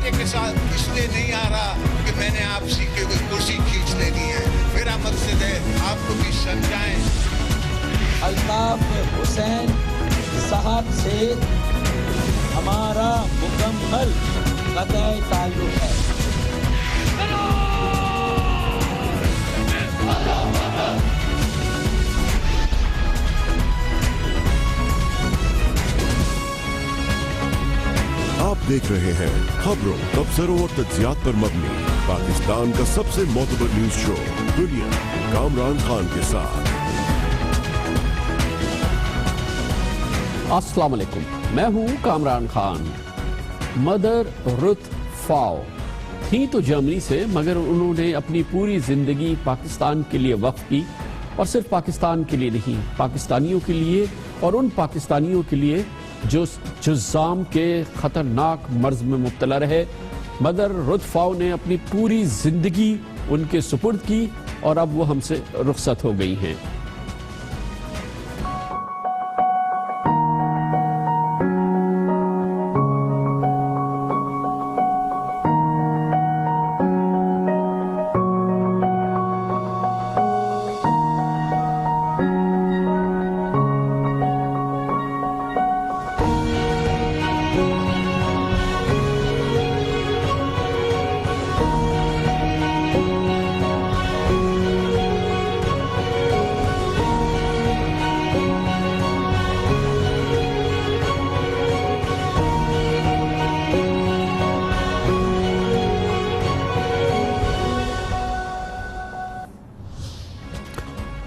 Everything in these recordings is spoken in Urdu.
بیٹے کے ساتھ اس لیے نہیں آ رہا کہ میں نے آپ سی کے کرسی کھینچ لینی ہے. میرا مقصد ہے آپ کو بھی سمجھائیں. الطاف حسین صاحب سے ہمارا مکمل قطع تعلق ہے. آپ دیکھ رہے ہیں خبروں، تبصروں اور تجزیات پر مبنی پاکستان کا سب سے معتبر نیوز شو دنیا، کامران خان کے ساتھ. السلام علیکم، میں ہوں کامران خان. مدر رت فاؤ تھی تو جرمنی سے، مگر انہوں نے اپنی پوری زندگی پاکستان کے لیے وقف کی، اور صرف پاکستان کے لیے نہیں، پاکستانیوں کے لیے، اور ان پاکستانیوں کے لیے جو جذام کے خطرناک مرض میں مبتلا رہے. مدر رت فاؤ نے اپنی پوری زندگی ان کے سپرد کی، اور اب وہ ہم سے رخصت ہو گئی ہیں.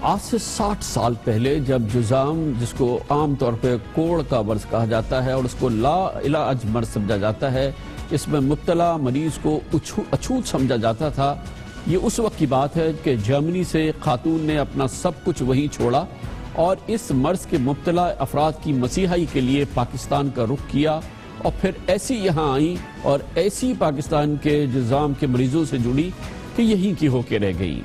آج سے 60 سال پہلے جب جذام، جس کو عام طور پہ کوڑ کا مرض کہا جاتا ہے اور اس کو لا علاج مرض سمجھا جاتا ہے، اس میں مبتلا مریض کو اچھوت سمجھا جاتا تھا، یہ اس وقت کی بات ہے کہ جرمنی سے خاتون نے اپنا سب کچھ وہیں چھوڑا اور اس مرض کے مبتلا افراد کی مسیحائی کے لیے پاکستان کا رخ کیا، اور پھر ایسی یہاں آئیں اور ایسی پاکستان کے جذام کے مریضوں سے جڑی کہ یہیں کی ہو کے رہ گئی.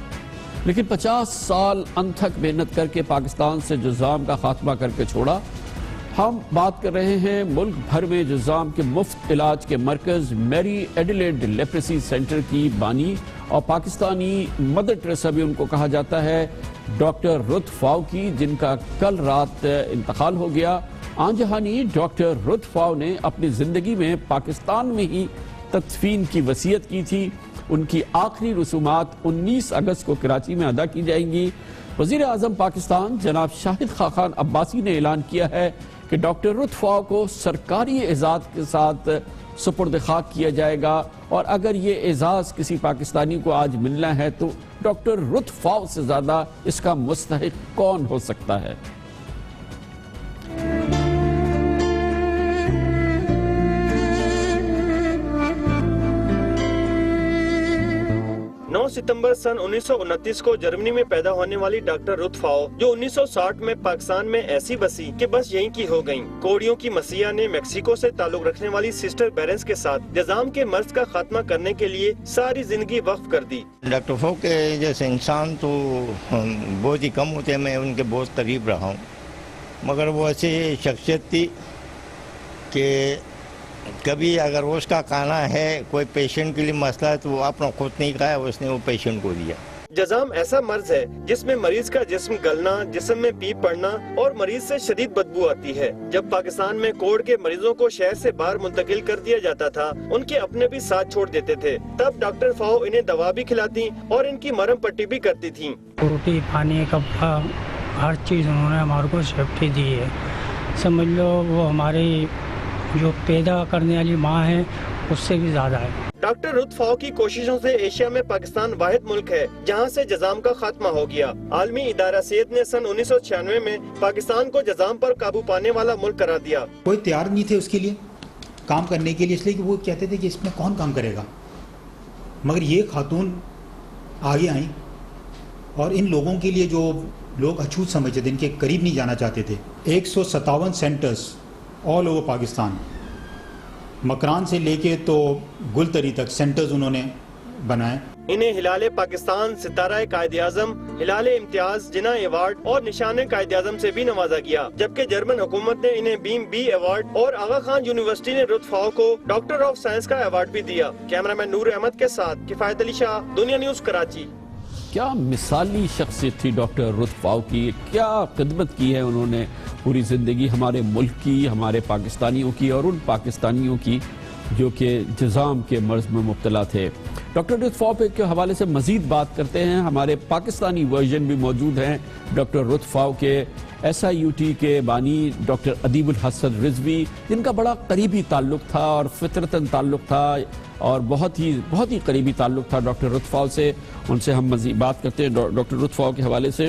لیکن 50 سال انتھک محنت کر کے پاکستان سے جذام کا خاتمہ کر کے چھوڑا. ہم بات کر رہے ہیں ملک بھر میں جذام کے مفت علاج کے مرکز میری ایڈیلیڈ لیپریسی سینٹر کی بانی اور پاکستانی مدر ٹریسا بھی ان کو کہا جاتا ہے، ڈاکٹر رت فاؤ کی، جن کا کل رات انتقال ہو گیا. آن جہانی ڈاکٹر رت فاؤ نے اپنی زندگی میں پاکستان میں ہی تدفین کی وصیت کی تھی. ان کی آخری رسومات 19 اگست کو کراچی میں ادا کی جائیں گی. وزیر اعظم پاکستان جناب شاہد خاقان عباسی نے اعلان کیا ہے کہ ڈاکٹر رت فاؤ کو سرکاری اعزاز کے ساتھ سپرد خاک کیا جائے گا، اور اگر یہ اعزاز کسی پاکستانی کو آج ملنا ہے تو ڈاکٹر رت فاؤ سے زیادہ اس کا مستحق کون ہو سکتا ہے. 9 ستمبر سن 1929 کو جرمنی میں پیدا ہونے والی ڈاکٹر رت فاؤ، جو 1960 میں پاکستان میں ایسی بسی کہ بس یہیں کی ہو گئیں. کوڑیوں کی مسیحا نے میکسیکو سے تعلق رکھنے والی سسٹر بیرنس کے ساتھ جذام کے مرض کا خاتمہ کرنے کے لیے ساری زندگی وقف کر دی. ڈاکٹر فاؤ کے جیسے انسان تو بہت ہی کم ہوتے ہیں، میں ان کے بہت قریب رہا ہوں، مگر وہ ایسی شخصیت تھی کہ کبھی اگر اس کا کھانا ہے کوئی پیشنٹ کے لیے مسئلہ ہے تو وہ اپنا خود نہیں کھایا، اس نے وہ پیشنٹ کو دیا. جذام ایسا مرض ہے جس میں مریض کا جسم گلنا، جسم میں پیپ پڑنا اور مریض سے شدید بدبو آتی ہے. جب پاکستان میں کوڑ کے مریضوں کو شہر سے باہر منتقل کر دیا جاتا تھا، ان کے اپنے بھی ساتھ چھوڑ دیتے تھے. تب ڈاکٹر فاؤ انہیں دوا بھی کھلاتی اور ان کی مرہم پٹی بھی کرتی تھیں. روٹی پانی کپڑا ہر چیز انہوں نے ہمارے کو سیفٹی دی ہے. سمجھ لو وہ ہماری جو پیدا کرنے والی ماں ہے اس سے بھی زیادہ ہے. ڈاکٹر رت فاؤ کی کوششوں سے ایشیا میں پاکستان واحد ملک ہے جہاں سے جذام کا خاتمہ ہو گیا. عالمی ادارہ صحت نے سن 1996 میں پاکستان کو جذام پر قابو پانے والا ملک قرار دیا. کوئی تیار نہیں تھے اس کے لیے کام کرنے کے لیے، اس لیے کہ وہ کہتے تھے کہ اس میں کون کام کرے گا. مگر یہ خاتون آگے آئیں اور ان لوگوں کے لیے جو لوگ اچھوت سمجھتے تھے، ان کے قریب نہیں جانا چاہتے تھے. 157 centres all over Pakistan, Makran سے لے کے تو گلتری تک سینٹرز انہوں نے بنائے. انہیں ہلال پاکستان، ستارہ قائد اعظم ہلال امتیاز، جناح ایوارڈ اور نشان قائد اعظم سے بھی نوازا گیا، جبکہ جرمن حکومت نے انہیں بیم بی ایوارڈ اور آغا خان یونیورسٹی نے رتفاؤ کو ڈاکٹر آف سائنس کا ایوارڈ بھی دیا۔ کیمرہ مین نور احمد کے ساتھ کفایت علی شاہ، دنیا نیوز، کراچی۔ کیا مثالی شخصیت تھی ڈاکٹر رتفاؤ کی، کیا خدمت کی ہے انہوں نے پوری زندگی ہمارے ملک کی، ہمارے پاکستانیوں کی اور ان پاکستانیوں کی جو کہ جذام کے مرض میں مبتلا تھے۔ ڈاکٹر رتفاؤ کے حوالے سے مزید بات کرتے ہیں، ہمارے پاکستانی ورژن بھی موجود ہیں ڈاکٹر رتفاؤ کے۔ SIUT کے بانی ڈاکٹر ادیب الحسن رضوی، جن کا بڑا قریبی تعلق تھا اور فطرتاً تعلق تھا اور بہت ہی قریبی تعلق تھا ڈاکٹر رتفاؤ سے، ان سے ہم مزید بات کرتے ہیں ڈاکٹر رتفاؤ کے حوالے سے۔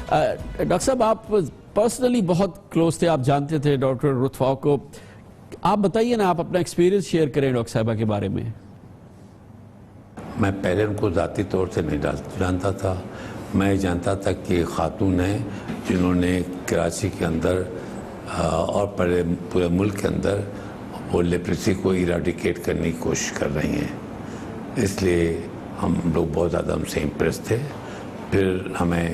ڈاکٹر صاحب، آپ پرسنلی بہت کلوز تھے، آپ جانتے تھے ڈاکٹر رتفاؤ کو، آپ بتائیے نا، آپ اپنا ایکسپیرینس شیئر کریں ڈاکٹر صاحبہ کے بارے میں۔ میں پہلے ان کو ذاتی طور سے نہیں جانتا تھا، میں جانتا تھا کہ خاتون ہیں جنہوں نے کراچی کے اندر اور پورے ملک کے اندر وہ لیپریسی کو ایراڈیکیٹ کرنے کی کوشش کر رہی ہیں، اس لیے ہم لوگ بہت زیادہ ہم سے امپریس تھے۔ پھر ہمیں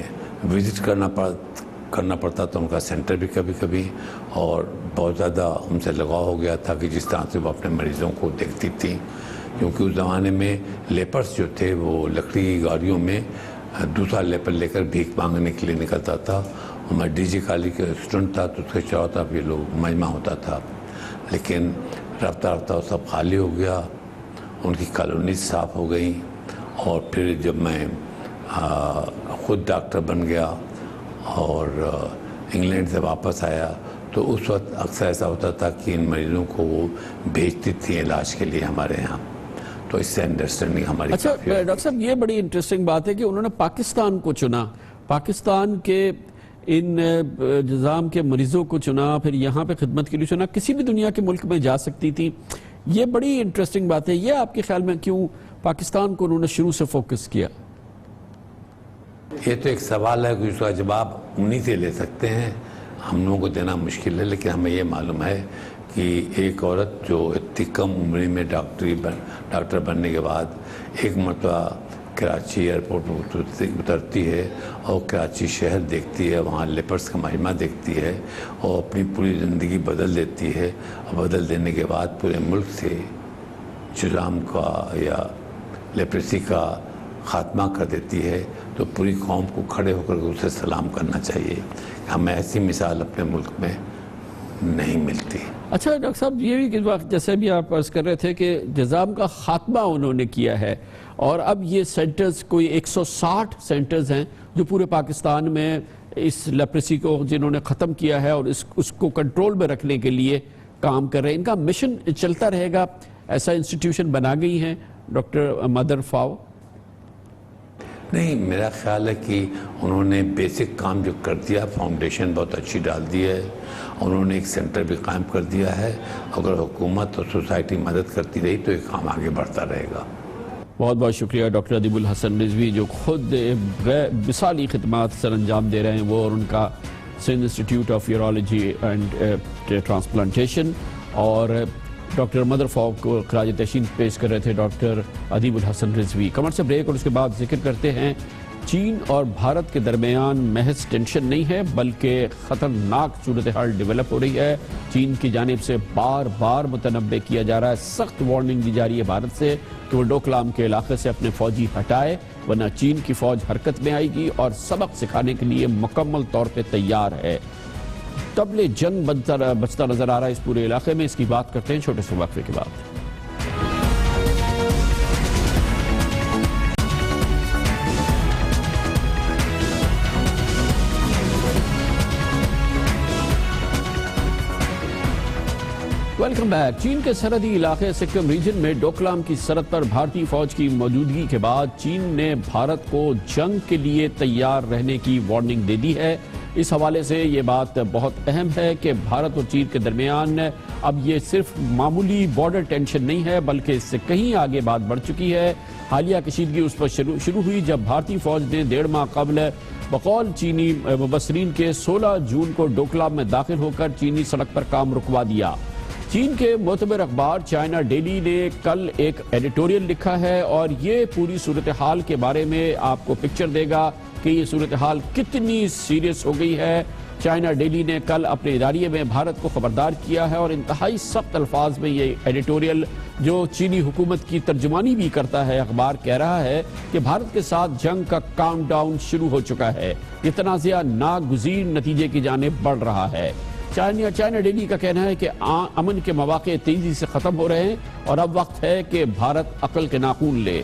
وزٹ کرنا پڑتا تھا ان کا سینٹر بھی کبھی کبھی، اور بہت زیادہ ہم سے لگاؤ ہو گیا تھا کہ جس طرح سے وہ اپنے مریضوں کو دیکھتی تھیں، کیونکہ اس زمانے میں لیپرس جو تھے وہ لکڑی کی گاڑیوں میں دوسرا لیپر لے کر بھیک مانگنے کے لیے نکلتا تھا، اور میں DG کالج کا اسٹوڈنٹ تھا تو اس کے چاروں طرف یہ لوگ مجمع ہوتا تھا، لیکن رفتہ رفتہ وہ سب خالی ہو گیا، ان کی کالونیز صاف ہو گئیں، اور پھر جب میں خود ڈاکٹر بن گیا اور انگلینڈ سے واپس آیا تو اس وقت اکثر ایسا ہوتا تھا کہ ان مریضوں کو وہ بھیجتی تھیں علاج کے لیے ہمارے ہاں، تو اس سے انڈرسٹینڈنگ ہماری۔ اچھا ڈاکٹر صاحب، یہ بڑی انٹرسٹنگ بات ہے کہ انہوں نے پاکستان کو چنا، پاکستان کے ان جذام کے مریضوں کو چنا، پھر یہاں پہ خدمت کے لیے چنا، کسی بھی دنیا کے ملک میں جا سکتی تھی، یہ بڑی انٹرسٹنگ بات ہے۔ یہ آپ کے خیال میں کیوں پاکستان کو انہوں نے شروع سے فوکس کیا؟ یہ تو ایک سوال ہے کہ اس کا جواب انہی سے لے سکتے ہیں، ہم لوگوں کو دینا مشکل ہے، لیکن ہمیں یہ معلوم ہے کہ ایک عورت جو اتنی کم عمری میں ڈاکٹر بننے کے بعد ایک مرتبہ کراچی ایئرپورٹ پر اترتی ہے اور کراچی شہر دیکھتی ہے، وہاں لیپرس کا مجمع دیکھتی ہے اور اپنی پوری زندگی بدل دیتی ہے، اور بدل دینے کے بعد پورے ملک سے جذام کا یا لیپریسی کا خاتمہ کر دیتی ہے، تو پوری قوم کو کھڑے ہو کر اسے سلام کرنا چاہیے۔ ہمیں ایسی مثال اپنے ملک میں نہیں ملتی۔ اچھا ڈاکٹر صاحب، یہ بھی جیسے بھی آپ عرض کر رہے تھے کہ جذام کا خاتمہ انہوں نے کیا ہے، اور اب یہ سینٹرز کوئی 160 سینٹرز ہیں جو پورے پاکستان میں اس لیپریسی کو جنہوں نے ختم کیا ہے اور اس کو کنٹرول میں رکھنے کے لیے کام کر رہے ہیں۔ ان کا مشن چلتا رہے گا، ایسا انسٹیٹیوشن بنا گئی ہیں ڈاکٹر مدر فاؤ؟ نہیں، میرا خیال ہے کہ انہوں نے بیسک کام جو کر دیا، فاؤنڈیشن بہت اچھی ڈال دی ہے، انہوں نے ایک سینٹر بھی قائم کر دیا ہے، اگر حکومت اور سوسائٹی مدد کرتی رہی تو یہ کام آگے بڑھتا رہے گا۔ بہت بہت شکریہ ڈاکٹر ادیب الحسن رضوی، جو خود غیر مثالی خدمات سر انجام دے رہے ہیں، وہ اور ان کا Sindh institute of urology and transplantation, اور ڈاکٹر مدر فاؤ کو خراج تحسین پیش کر رہے تھے ڈاکٹر ادیب الحسن رضوی۔ کمر سے بریک اور اس کے بعد ذکر کرتے ہیں چین اور بھارت کے درمیان محض ٹینشن نہیں ہے بلکہ خطرناک صورتحال ڈیولپ ہو رہی ہے۔ چین کی جانب سے بار بار متنبع کیا جا رہا ہے، سخت وارننگ دی جا رہی ہے بھارت سے کہ وہ ڈوکلام کے علاقے سے اپنے فوجی ہٹائے، ورنہ چین کی فوج حرکت میں آئے گی اور سبق سکھانے کے لیے مکمل طور پہ تیار ہے۔ طبل جنگ بجتا نظر آ رہا ہے اس پورے علاقے میں، اس کی بات کرتے ہیں چھوٹے سے وقفے کے بعد۔ Welcome back. چین کے سرحدی علاقے سکم ریجن میں ڈوکلام کی سرحد پر بھارتی فوج کی موجودگی کے بعد چین نے بھارت کو جنگ کے لیے تیار رہنے کی وارننگ دے دی ہے۔ اس حوالے سے یہ بات بہت اہم ہے کہ بھارت اور چین کے درمیان اب یہ صرف معمولی بارڈر ٹینشن نہیں ہے بلکہ اس سے کہیں آگے بات بڑھ چکی ہے۔ حالیہ کشیدگی اس پر شروع ہوئی جب بھارتی فوج نے 1.5 ماہ قبل بقول چینی مبصرین کے 16 جون کو ڈوکلام میں داخل ہو کر چینی سڑک پر کام رکوا دیا۔ چین کے معتبر اخبار چائنا ڈیلی نے کل ایک ایڈیٹوریل لکھا ہے اور یہ پوری صورتحال کے بارے میں آپ کو پکچر دے گا کہ یہ صورتحال کتنی سیریس ہو گئی ہے۔ چائنا ڈیلی نے کل اپنے اداریے میں بھارت کو خبردار کیا ہے اور انتہائی سخت الفاظ میں یہ ایڈیٹوریل جو چینی حکومت کی ترجمانی بھی کرتا ہے اخبار کہہ رہا ہے کہ بھارت کے ساتھ جنگ کا کاؤنٹ ڈاؤن شروع ہو چکا ہے، یہ تنازعہ ناگزیر نتیجے کی جانب بڑھ رہا ہے۔ چائنا ڈیلی کا کہنا ہے کہ امن کے مواقع تیزی سے ختم ہو رہے ہیں اور اب وقت ہے کہ بھارت عقل کے ناخون لے۔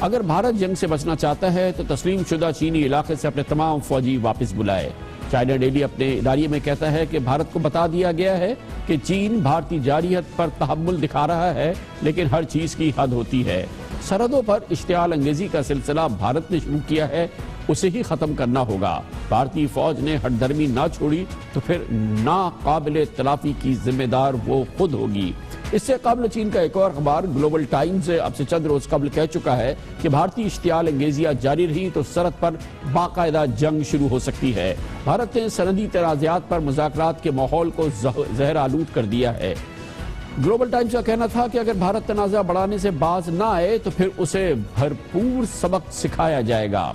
اگر بھارت جنگ سے بچنا چاہتا ہے تو تسلیم شدہ چینی علاقے سے اپنے تمام فوجی واپس بلائے۔ چائنا ڈیلی اپنے اداریے میں کہتا ہے کہ بھارت کو بتا دیا گیا ہے کہ چین بھارتی جارحیت پر تحمل دکھا رہا ہے لیکن ہر چیز کی حد ہوتی ہے۔ سرحدوں پر اشتعال انگیزی کا سلسلہ بھارت نے شروع کیا ہے، اسے ہی ختم کرنا ہوگا۔ بھارتی فوج نے ہٹ درمی نہ چھوڑی تو پھر ناقابل تلافی کی ذمہ دار وہ خود ہوگی۔ اس سے قبل چین کا ایک اور اخبار گلوبل ٹائمز اب سے چند روز قبل کہہ چکا ہے کہ بھارتی اشتعال انگیزیاں جاری رہی تو سرحد پر باقاعدہ جنگ شروع ہو سکتی ہے۔ بھارت نے سرحدی تنازعات پر مذاکرات کے ماحول کو زہر آلود کر دیا ہے۔ گلوبل ٹائمز کا کہنا تھا کہ اگر بھارت تنازع بڑھانے سے باز نہ آئے تو پھر اسے بھرپور سبق سکھایا جائے گا۔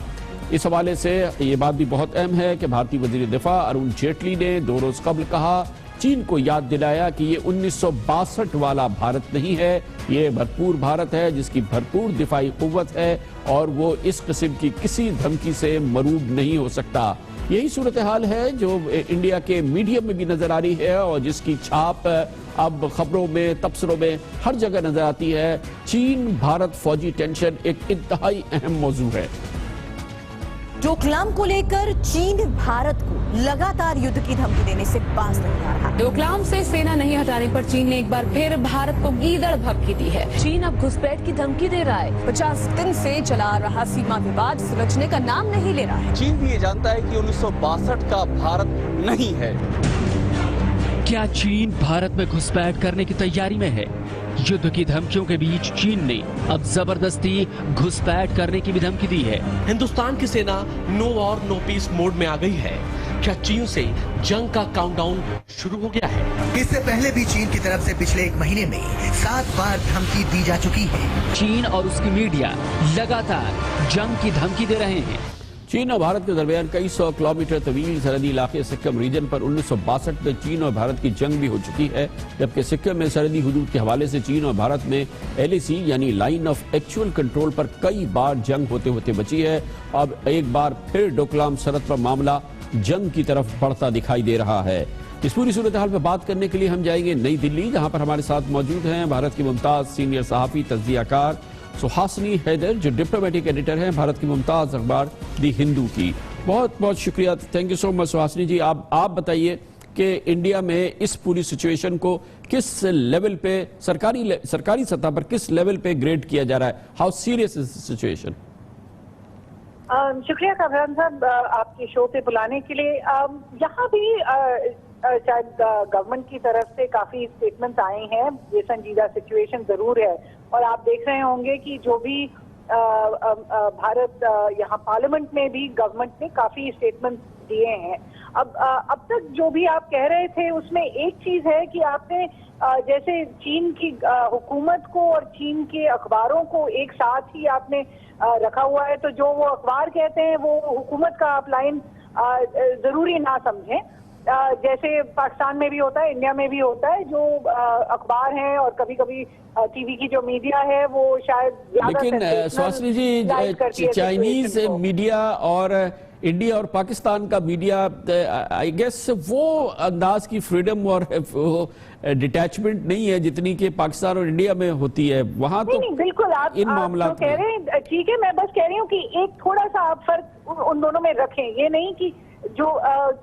اس حوالے سے یہ بات بھی بہت اہم ہے کہ بھارتی وزیر دفاع ارون جیٹلی نے 2 روز قبل کہا، چین کو یاد دلایا کہ یہ 1962 والا بھارت نہیں ہے، یہ بھرپور بھارت ہے جس کی بھرپور دفاعی قوت ہے اور وہ اس قسم کی کسی دھمکی سے مروب نہیں ہو سکتا۔ یہی صورتحال ہے جو انڈیا کے میڈیم میں بھی نظر آ رہی ہے اور جس کی چھاپ اب خبروں میں تبصروں میں ہر جگہ نظر آتی ہے۔ چین بھارت فوجی ٹینشن ایک انتہائی اہم موضوع ہے۔ ڈوکلام کو لے کر چین بھارت کو لگاتار یدھ کی دھمکی دینے سے باز نہیں آ رہا۔ ڈوکلام سے سینا نہیں ہٹانے پر چین نے ایک بار پھر بھارت کو گیدڑ بھبکی دی ہے۔ چین اب گھسپیٹ کی دھمکی دے رہا ہے، 50 دن سے چلا رہا سیما وواد سلجھنے کا نام نہیں لے رہا ہے۔ چین بھی یہ جانتا ہے کہ 1962 کا بھارت نہیں ہے۔ کیا چین بھارت میں گھسپیٹ کرنے کی تیاری میں ہے؟ یدھ کی دھمکیوں کے بیچ چین نے اب زبردستی گھسپیٹ کرنے کی بھی دھمکی دی ہے۔ ہندوستان کی سینا نو وار نو پیس موڈ میں آ گئی ہے۔ کیا چین سے جنگ کا کاؤنٹ ڈاؤن شروع ہو گیا ہے؟ اس سے پہلے بھی چین کی طرف سے پچھلے 1 مہینے میں 7 بار دھمکی دی جا چکی ہے۔ چین اور اس کی میڈیا لگاتار جنگ کی دھمکی دے رہے ہیں۔ چین اور بھارت کے درمیان کئی 100 کلومیٹر طویل سرحدی علاقے سکم ریجن پر 1962 میں چین اور بھارت کی جنگ بھی ہو چکی ہے، جبکہ سکم میں سرحدی حدود کے حوالے سے چین اور بھارت میں LAC یعنی لائن آف ایکچوئل کنٹرول پر کئی بار جنگ ہوتے بچی ہے۔ اب ایک بار پھر ڈوکلام سرحد پر معاملہ جنگ کی طرف بڑھتا دکھائی دے رہا ہے۔ اس پوری صورتحال پر بات کرنے کے لیے ہم جائیں گے نئی دلی، جہاں پر ہمارے ساتھ موجود ہیں بھارت کی ممتاز سینئر صحافی تجزیہ کار سہاسنی حیدر، جو ڈپلومیٹک ایڈیٹر ہیں بھارت کی ممتاز اخبار دی ہندو کی۔ بہت بہت شکریہ، تھینک یو سو مچ سہاسنی جی۔ آپ بتائیے کہ انڈیا میں اس پوری سچویشن کو کس لیول پہ سرکاری سطح پر کس لیول پہ گریڈ کیا جا رہا ہے؟ How serious is situation? شکریہ کامران صاحب آپ کے شو پہ بلانے کے لیے۔ یہاں بھی شاید گورنمنٹ کی طرف سے کافی اسٹیٹمنٹس آئے ہیں، یہ سنجیدہ سچویشن ضرور ہے، اور آپ دیکھ رہے ہوں گے کہ جو بھی بھارت یہاں پارلیمنٹ میں بھی گورنمنٹ نے کافی اسٹیٹمنٹس دیے ہیں۔ اب تک جو بھی آپ کہہ رہے تھے اس میں ایک چیز ہے کہ آپ نے جیسے چین کی حکومت کو اور چین کے اخباروں کو ایک ساتھ ہی آپ نے رکھا ہوا ہے، تو جو وہ اخبار کہتے ہیں وہ حکومت کا آپ لائن ضروری نہ سمجھیں۔ جیسے پاکستان میں بھی ہوتا ہے، انڈیا میں بھی ہوتا ہے، جو اخبار ہیں اور کبھی کبھی ٹی وی کی جو میڈیا ہے وہ شاید لیکن سہاسنی جی چائنیز میڈیا اور انڈیا اور پاکستان کا میڈیا آئی گیس وہ انداز کی فریڈم اور ڈیٹیچمنٹ نہیں ہے جتنی کہ پاکستان اور انڈیا میں ہوتی ہے وہاں تو بالکل آپ ان معاملات کہہ رہے ہیں ٹھیک ہے، میں بس کہہ رہی ہوں کہ ایک تھوڑا سا آپ فرق ان دونوں میں رکھیں۔ یہ نہیں کہ جو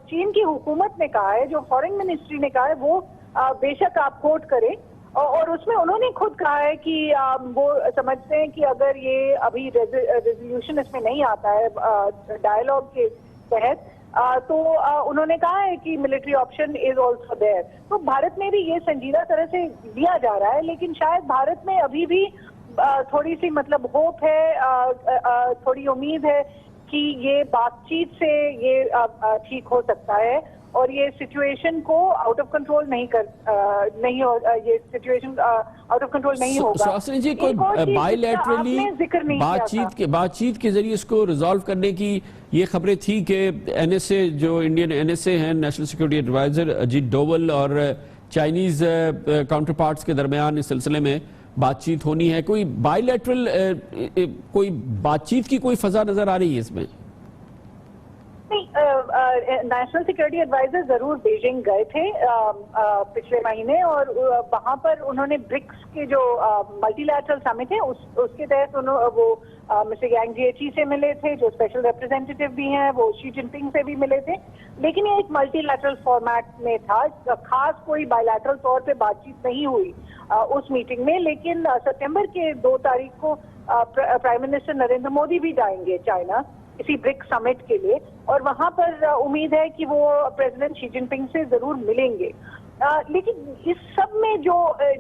چین کی حکومت نے کہا ہے، جو فارن منسٹری نے کہا ہے، وہ بے شک آپ کوٹ کریں، اور اس میں انہوں نے خود کہا ہے کہ وہ سمجھتے ہیں کہ اگر یہ ابھی ریزولوشن اس میں نہیں آتا ہے ڈائیلاگ کے تحت، تو انہوں نے کہا ہے کہ military option is also there. تو بھارت میں بھی یہ سنجیدہ طرح سے دیا جا رہا ہے، لیکن شاید بھارت میں ابھی بھی تھوڑی سی مطلب ہوپ ہے، تھوڑی امید ہے کہ یہ بات چیت سے یہ ٹھیک ہو سکتا ہے، اور یہ سچویشن کو آؤٹ آف کنٹرول یہ سچویشن آؤٹ آف کنٹرول نہیں ہوگا. سہاسنی جی، کوئی بائی لیٹرلی بات چیت کے ذریعے اس کو ریزالو کرنے کی یہ خبریں تھی کہ این ایس اے جو انڈین این ایس اے ہیں، national security adviser Ajit Doval اور چائنیز کاؤنٹر پارٹس کے درمیان اس سلسلے میں بات چیت ہونی ہے. کوئی بائی لیٹرل کوئی بات چیت کی کوئی فضا نظر آ رہی ہے اس میں؟ نیشنل سیکورٹی ایڈوائزر ضرور بیجنگ گئے تھے پچھلے مہینے، اور وہاں پر انہوں نے برکس کے جو ملٹی لیٹرل سمٹ ہے اس کے تحت وہ مسٹر یانگ جیچی سے ملے تھے، جو اسپیشل ریپرزینٹیٹیو بھی ہیں، وہ شی جن پنگ سے بھی ملے تھے. لیکن یہ ایک ملٹی لیٹرل فارمیٹ میں تھا، خاص کوئی بائی لیٹرل طور پہ بات چیت نہیں ہوئی اس میٹنگ میں. لیکن ستمبر کے 2 تاریخ کو پرائم منسٹر نریندر مودی بھی جائیں گے چائنا اسی برک سمٹ کے لیے، اور وہاں پر امید ہے کہ وہ پریزیڈنٹ شی جن پنگ سے ضرور ملیں گے. لیکن اس سب میں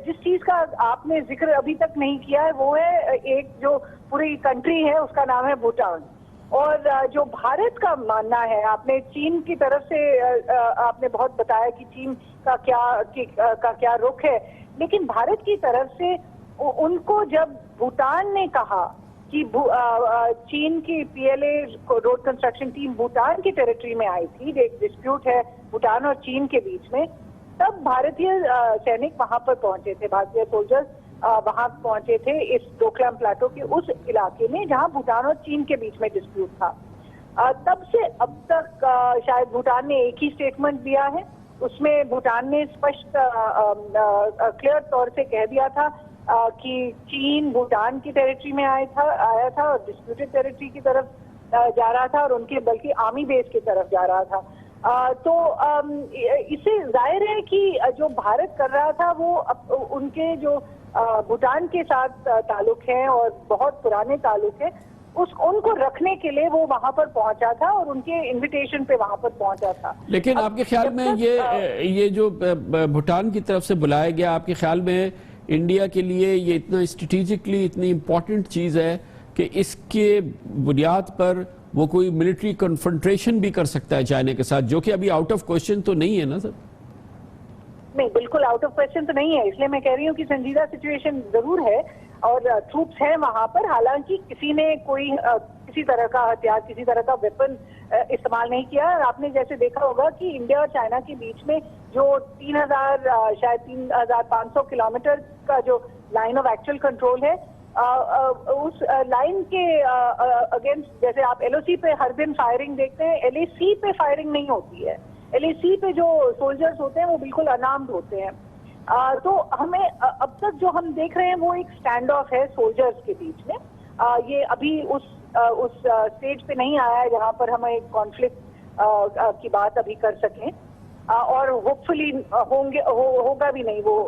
جس چیز کا آپ نے ذکر ابھی تک نہیں کیا ہے وہ ہے ایک جو پوری کنٹری ہے، اس کا نام ہے بھوٹان. اور جو بھارت کا ماننا ہے، آپ نے چین کی طرف سے آپ نے بہت بتایا کہ چین کا کیا رخ ہے، لیکن بھارت کی طرف سے ان کو جب بھوٹان نے کہا کہ چین کی P L A road construction team Bhutan کی ٹیریٹری میں آئی تھی، ایک ڈسپیوٹ ہے بھوٹان اور چین کے بیچ میں، تب بھارتی سینک وہاں پر پہنچے تھے، بھارتی سولجرز وہاں پہنچے تھے اس ڈوکلام پلاٹو کے اس علاقے میں جہاں بھوٹان اور چین کے بیچ میں ڈسپیوٹ تھا. تب سے اب تک شاید بھوٹان نے ایک ہی اسٹیٹمنٹ دیا ہے. اس میں بھوٹان نے اسپشٹ کلیئر طور سے کہہ دیا تھا کہ چین بھوٹان کی ٹیریٹری میں آیا تھا اور ڈسپیوٹڈ ٹیریٹری کی طرف جا رہا تھا، اور ان کے بلکہ آرمی بیس کی طرف جا رہا تھا. تو اس سے ظاہر ہے کہ جو بھارت کر رہا تھا وہ ان کے جو بھوٹان کے ساتھ تعلق ہیں اور بہت پرانے تعلق ہیں، ان کو رکھنے کے لیے وہ وہاں پر پہنچا تھا اور ان کے انویٹیشن پہ وہاں پر پہنچا تھا. لیکن آپ کے خیال میں یہ جو بھوٹان کی طرف سے بلایا گیا، آپ کے خیال میں انڈیا کے لیے یہ اتنا اسٹریٹجکلی اتنی امپورٹنٹ چیز ہے کہ اس کے بنیاد پر وہ کوئی ملٹری کنفرنٹریشن بھی کر سکتا ہے چائنا کے ساتھ، جو کہ ابھی آؤٹ آف کوشچن تو نہیں ہے نا سر؟ نہیں، بالکل آؤٹ آف کوشچن تو نہیں ہے. اس لیے میں کہہ رہی ہوں کہ سنجیدہ سچویشن ضرور ہے اور ٹروپس ہیں وہاں پر. حالانکہ کسی نے کسی طرح کا ہتھیار، کسی طرح کا ویپن استعمال نہیں کیا. آپ نے جیسے دیکھا ہوگا کہ انڈیا اور چائنا کے بیچ میں جو 3,500 کلومیٹر کا جو لائن آف ایکچوئل کنٹرول ہے، اس لائن کے اگینسٹ جیسے آپ ایل او سی پہ ہر دن فائرنگ دیکھتے ہیں، ایل اے سی پہ فائرنگ نہیں ہوتی ہے. ایل اے سی پہ جو سولجرز ہوتے ہیں وہ بالکل انارمڈ ہوتے ہیں. تو ہمیں اب تک جو ہم دیکھ رہے ہیں وہ ایک اسٹینڈ آف ہے سولجرز کے بیچ میں. یہ ابھی اس اسٹیج پہ نہیں آیا ہے جہاں پر ہم ایک کانفلکٹ کی بات ابھی کر سکیں، اور ہوپ فلی ہوگا بھی نہیں وہ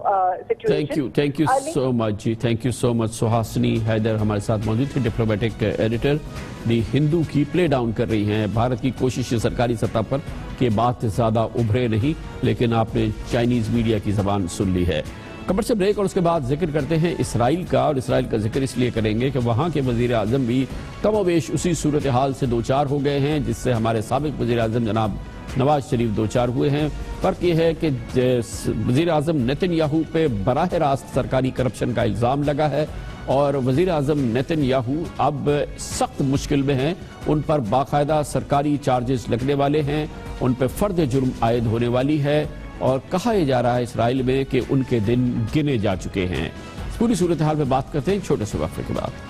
situation. Thank you so much جی، thank you so much. Suhasini Haidar ہمارے ساتھ موجود تھے، ڈپلومیٹک ایڈیٹر دی ہندو کی پلے ڈاؤن کر رہی ہیں بھارت کی کوشش سرکاری سطح پر کہ بات زیادہ ابھرے نہیں، لیکن آپ نے چائنیز میڈیا کی زبان سن لی ہے. خبر سے بریک اور اس کے بعد ذکر کرتے ہیں اسرائیل کا، اور اسرائیل کا ذکر اس لیے کریں گے کہ وہاں کے وزیر اعظم بھی کم و بیش اسی صورتحال سے دوچار ہو گئے ہیں جس سے ہمارے سابق وزیر اعظم جناب نواز شریف دوچار ہوئے ہیں. فرق یہ ہے کہ وزیر اعظم نیتن یاہو پہ براہ راست سرکاری کرپشن کا الزام لگا ہے، اور وزیر اعظم نیتن یاہو اب سخت مشکل میں ہیں. ان پر باقاعدہ سرکاری چارجز لگنے والے ہیں، ان پہ فرد جرم عائد ہونے والی ہے، اور کہا یہ جا رہا ہے اسرائیل میں کہ ان کے دن گنے جا چکے ہیں. پوری صورتحال پہ بات کرتے ہیں چھوٹے سے وقفے کے بعد.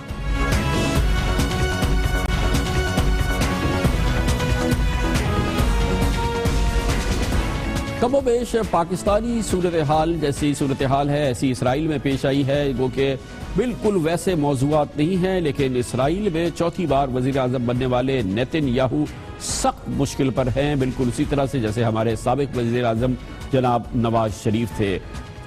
کم و بیش پاکستانی صورتحال جیسی صورتحال ہے ایسی اسرائیل میں پیش آئی ہے، وہ کہ بالکل ویسے موضوعات نہیں ہیں، لیکن اسرائیل میں چوتھی بار وزیر اعظم بننے والے نیتن یاہو سخت مشکل پر ہیں، بالکل اسی طرح سے جیسے ہمارے سابق وزیر اعظم جناب نواز شریف تھے.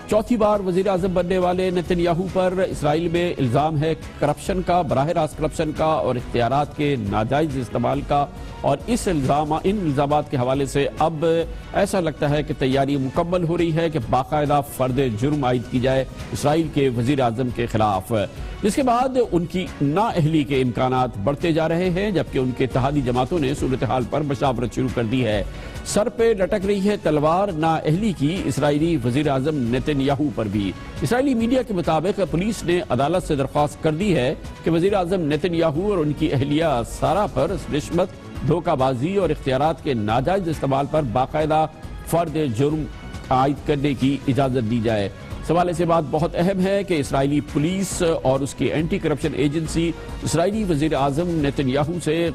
چوتھی بار وزیر اعظم بننے والے نیتن یاہو پر اسرائیل میں الزام ہے کرپشن کا، براہ راست کرپشن کا اور اختیارات کے ناجائز استعمال کا، اور ان الزامات کے حوالے سے اب ایسا لگتا ہے کہ تیاری مکمل ہو رہی ہے کہ باقاعدہ فرد جرم عائد کی جائے اسرائیل کے وزیر اعظم کے خلاف، جس کے بعد ان کی نااہلی کے امکانات بڑھتے جا رہے ہیں، جبکہ ان کے اتحادی جماعتوں نے صورتحال پر مشاورت شروع کر دی ہے. سر پہ لٹک رہی ہے تلوار نااہلی کی اسرائیلی وزیر اعظم نیتن یاہو پر بھی۔ اسرائیلی میڈیا کے مطابق پولیس نے عدالت سے درخواست کر دی ہے کہ وزیر اعظم نیتن یاہو اور ان کی اہلیہ سارہ پر رشوت، دھوکہ بازی اور اختیارات کے ناجائز استعمال پر باقاعدہ فرد جرم عائد کرنے کی اجازت دی جائے۔ سوالے سے بات بہت اہم ہے کہ اسرائیلی پولیس اور اس کی اینٹی کرپشن ایجنسی اسرائیلی وزیر اعظم نیتن یاہو سے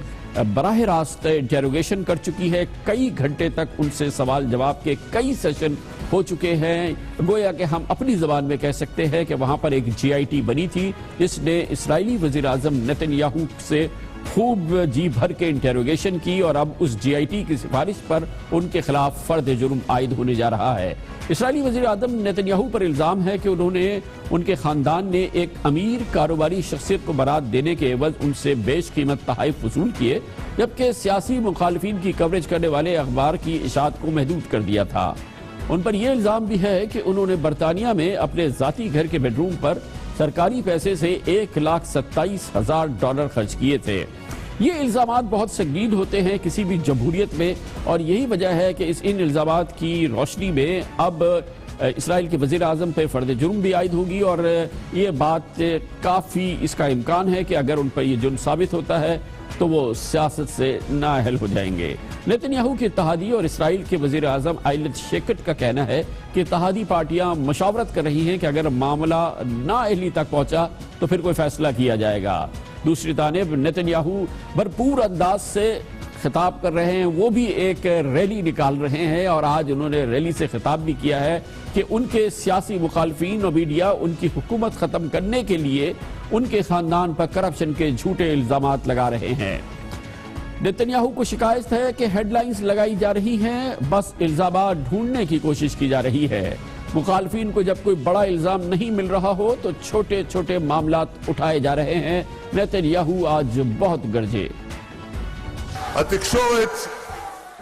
براہ راست انٹیروگیشن کر چکی ہے۔ کئی گھنٹے تک ان سے سوال جواب کے کئی سیشن ہو چکے ہیں۔ گویا کہ ہم اپنی زبان میں کہہ سکتے ہیں کہ وہاں پر ایک GIT بنی تھی جس نے اسرائیلی وزیر اعظم نیتن یاہو سے خوب جی بھر کے انٹیروگیشن کی، اور اب اس GIT کی سفارش پر ان کے خلاف فرد جرم عائد ہونے جا رہا ہے۔ اسرائیلی وزیر اعظم نیتن یاہو پر الزام ہے کہ ان کے خاندان نے ایک امیر کاروباری شخصیت کو برات دینے کے عوض ان سے بیش قیمت تحائف وصول کیے، جبکہ سیاسی مخالفین کی کوریج کرنے والے اخبار کی اشاعت کو محدود کر دیا تھا۔ ان پر یہ الزام بھی ہے کہ انہوں نے برطانیہ میں اپنے ذاتی گھر کے بیڈ روم پر سرکاری پیسے سے $1,27,000 خرچ کیے تھے۔ یہ الزامات بہت سنگین ہوتے ہیں کسی بھی جمہوریت میں، اور یہی وجہ ہے کہ ان الزامات کی روشنی میں اب اسرائیل کے وزیر اعظم پہ فرد جرم بھی عائد ہوگی، اور یہ بات کافی اس کا امکان ہے کہ اگر ان پر یہ جرم ثابت ہوتا ہے تو وہ سیاست سے نااہل ہو جائیں گے۔ نیتن یاہو کی اتحادی اور اسرائیل کے وزیر اعظم ایلت شیکٹ کا کہنا ہے کہ اتحادی پارٹیاں مشاورت کر رہی ہیں کہ اگر معاملہ نااہلی تک پہنچا تو پھر کوئی فیصلہ کیا جائے گا۔ دوسری جانب نیتن یاہو بھرپور انداز سے خطاب کر رہے ہیں، وہ بھی ایک ریلی نکال رہے ہیں، اور آج انہوں نے ریلی سے خطاب بھی کیا ہے کہ ان کے سیاسی مخالفین اور میڈیا ان کی حکومت ختم کرنے کے لیے ان کے خاندان پر کرپشن کے جھوٹے الزامات لگا رہے ہیں۔ نیتن یاہو کو شکایت ہے کہ ہیڈ لائنز لگائی جا رہی ہیں، بس الزامات ڈھونڈنے کی کوشش کی جا رہی ہے۔ مخالفین کو جب کوئی بڑا الزام نہیں مل رہا ہو تو چھوٹے چھوٹے معاملات اٹھائے جا رہے ہیں۔ نیتن یاہو آج بہت گرجے۔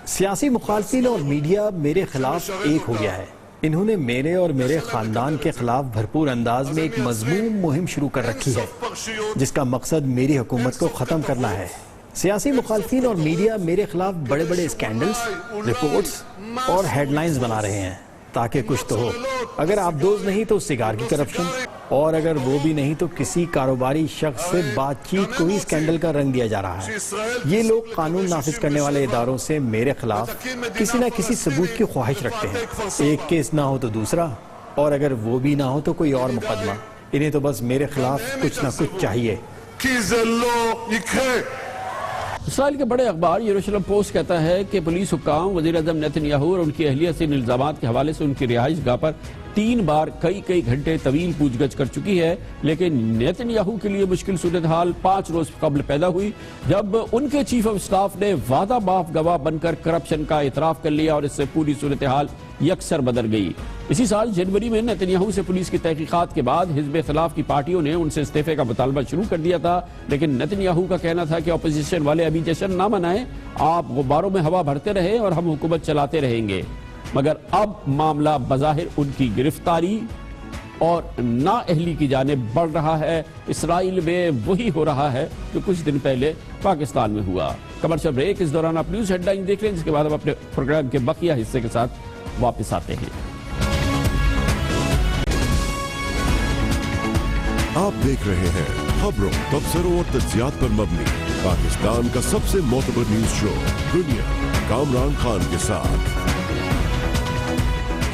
سیاسی مخالفین اور میڈیا میرے خلاف ایک ہو گیا ہے۔ انہوں نے میرے اور میرے خاندان کے خلاف بھرپور انداز میں ایک مذموم مہم شروع کر رکھی ہے جس کا مقصد میری حکومت کو ختم کرنا ہے۔ سیاسی مخالفین اور میڈیا میرے خلاف بڑے بڑے اسکینڈلز، رپورٹس اور ہیڈ لائنز بنا رہے ہیں تاکہ کچھ تو ہو۔ اگر آپ دوز نہیں تو سگار کی کرپشن، اور اگر وہ بھی نہیں تو کسی کاروباری شخص سے بات چیت کو ہی اسکینڈل کا رنگ دیا جا رہا ہے۔ یہ لوگ قانون نافذ کرنے والے اداروں سے میرے خلاف کسی نہ کسی ثبوت کی خواہش رکھتے ہیں۔ ایک کیس نہ ہو تو دوسرا، اور اگر وہ بھی نہ ہو تو کوئی اور مقدمہ۔ انہیں تو بس میرے خلاف کچھ نہ کچھ چاہیے۔ اسرائیل کے بڑے اخبار یروشلم پوسٹ کہتا ہے کہ پولیس حکام وزیر اعظم نیتن یاہو اور ان کی اہلیہ سے ان الزامات کے حوالے سے ان کی رہائش گاہ پر 3 بار کئی گھنٹے طویل پوچھ گچھ کر چکی ہے، لیکن نیتن یاہو کے لیے مشکل صورتحال 5 روز قبل پیدا ہوئی جب ان کے چیف آف سٹاف نے وعدہ معاف گواہ بن کر کرپشن کا اعتراف کر لیا، اور اس سے پوری صورتحال یکسر بدل گئی۔ اسی سال جنوری میں نیتن یاہو سے پولیس کی تحقیقات کے بعد حزب اختلاف کی پارٹیوں نے ان سے استعفے کا مطالبہ شروع کر دیا تھا، لیکن نیتن یاہو کا کہنا تھا کہ اپوزیشن والے ابھی جشن نہ منائیں، آپ غباروں میں ہوا بھرتے رہیں اور ہم حکومت چلاتے رہیں گے۔ مگر اب معاملہ بظاہر ان کی گرفتاری اور نااہلی کی جانب بڑھ رہا ہے۔ اسرائیل میں وہی ہو رہا ہے جو کچھ دن پہلے پاکستان میں ہوا۔ کمرشل بریک، اس دوران آپ نیوز ہیڈ لائن دیکھ لیں، جس کے بعد ہم اپنے پروگرام کے بقیہ حصے کے ساتھ واپس آتے ہیں۔ آپ دیکھ رہے ہیں خبروں، تبصروں اور تجزیات پر مبنی پاکستان کا سب سے معتبر نیوز شو دنیا، کامران خان کے ساتھ۔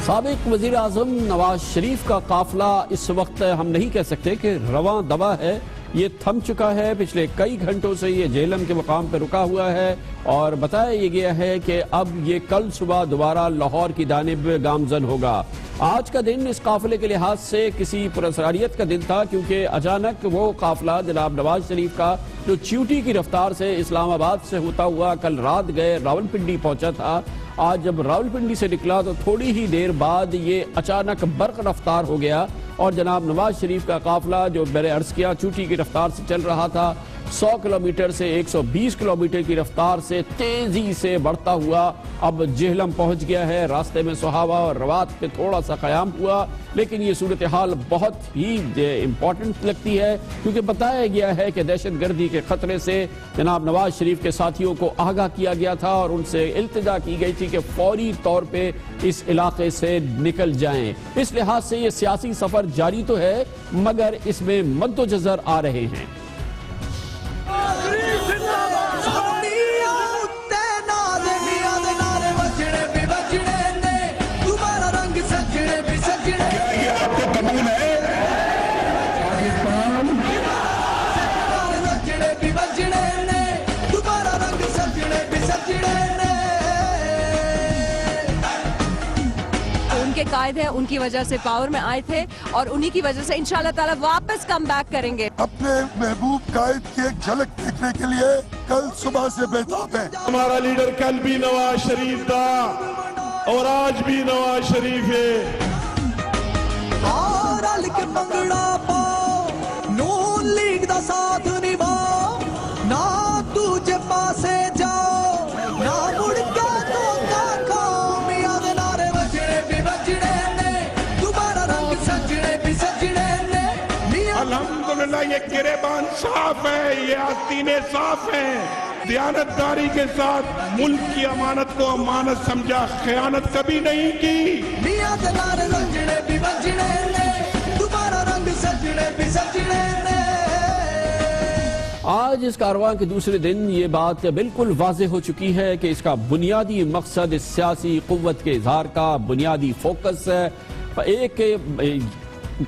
سابق وزیر اعظم نواز شریف کا قافلہ اس وقت ہم نہیں کہہ سکتے کہ رواں دوا ہے، یہ تھم چکا ہے۔ پچھلے کئی گھنٹوں سے یہ جہلم کے مقام پر رکا ہوا ہے، اور بتایا یہ گیا ہے کہ اب یہ کل صبح دوبارہ لاہور کی جانب گامزن ہوگا۔ آج کا دن اس قافلے کے لحاظ سے کسی پراسراریت کا دن تھا، کیونکہ اچانک وہ قافلہ جناب نواز شریف کا جو چیوٹی کی رفتار سے اسلام آباد سے ہوتا ہوا کل رات گئے راولپنڈی پہنچا تھا، آج جب راولپنڈی سے نکلا تو تھوڑی ہی دیر بعد یہ اچانک برق رفتار ہو گیا، اور جناب نواز شریف کا قافلہ جو میں نے عرض کیا چوٹی کی رفتار سے چل رہا تھا 100 کلومیٹر سے 120 کلومیٹر کی رفتار سے تیزی سے بڑھتا ہوا اب جہلم پہنچ گیا ہے. راستے میں سہاوا اور روات پہ تھوڑا سا قیام ہوا, لیکن یہ صورتحال بہت ہی امپورٹنٹ لگتی ہے کیونکہ بتایا گیا ہے کہ دہشت گردی کے خطرے سے جناب نواز شریف کے ساتھیوں کو آگاہ کیا گیا تھا اور ان سے التجا کی گئی تھی کہ فوری طور پہ اس علاقے سے نکل جائیں. اس لحاظ سے یہ سیاسی سفر جاری تو ہے مگر اس میں مد و جزر آ رہے ہیں. قائد ہیں, ان کی وجہ سے پاور میں آئے تھے اور انہی کی وجہ سے انشاءاللہ تعالی واپس کم بیک کریں گے. اپنے محبوب قائد کی ایک جھلک دیکھنے کے لیے کل صبح سے بیتاب ہے. ہمارا لیڈر کل بھی نواز شریف تھا اور آج بھی نواز شریف ہے. نون لیگ دا ساتھ نبھاؤ, نہ تجھے پاسے جاؤ, نہ مڑ کے تو دیکھو میاں دے نعرے بجنے بھی بجنے نے, دوبارہ رنگ سجنے بھی سجنے نے. الحمدللہ یہ گریبان صاف ہے, یہ آستینے صاف ہیں. دیانتداری کے ساتھ ملک کی امانت کو امانت سمجھا, خیانت کبھی نہیں کی. میاں دے نعرے بجنے بھی بجنے نے, دوبارہ رنگ سجنے بھی سجنے نے. آج اس کارواں کے دوسرے دن یہ بات بالکل واضح ہو چکی ہے کہ اس کا بنیادی مقصد اس سیاسی قوت کے اظہار کا بنیادی فوکس ایک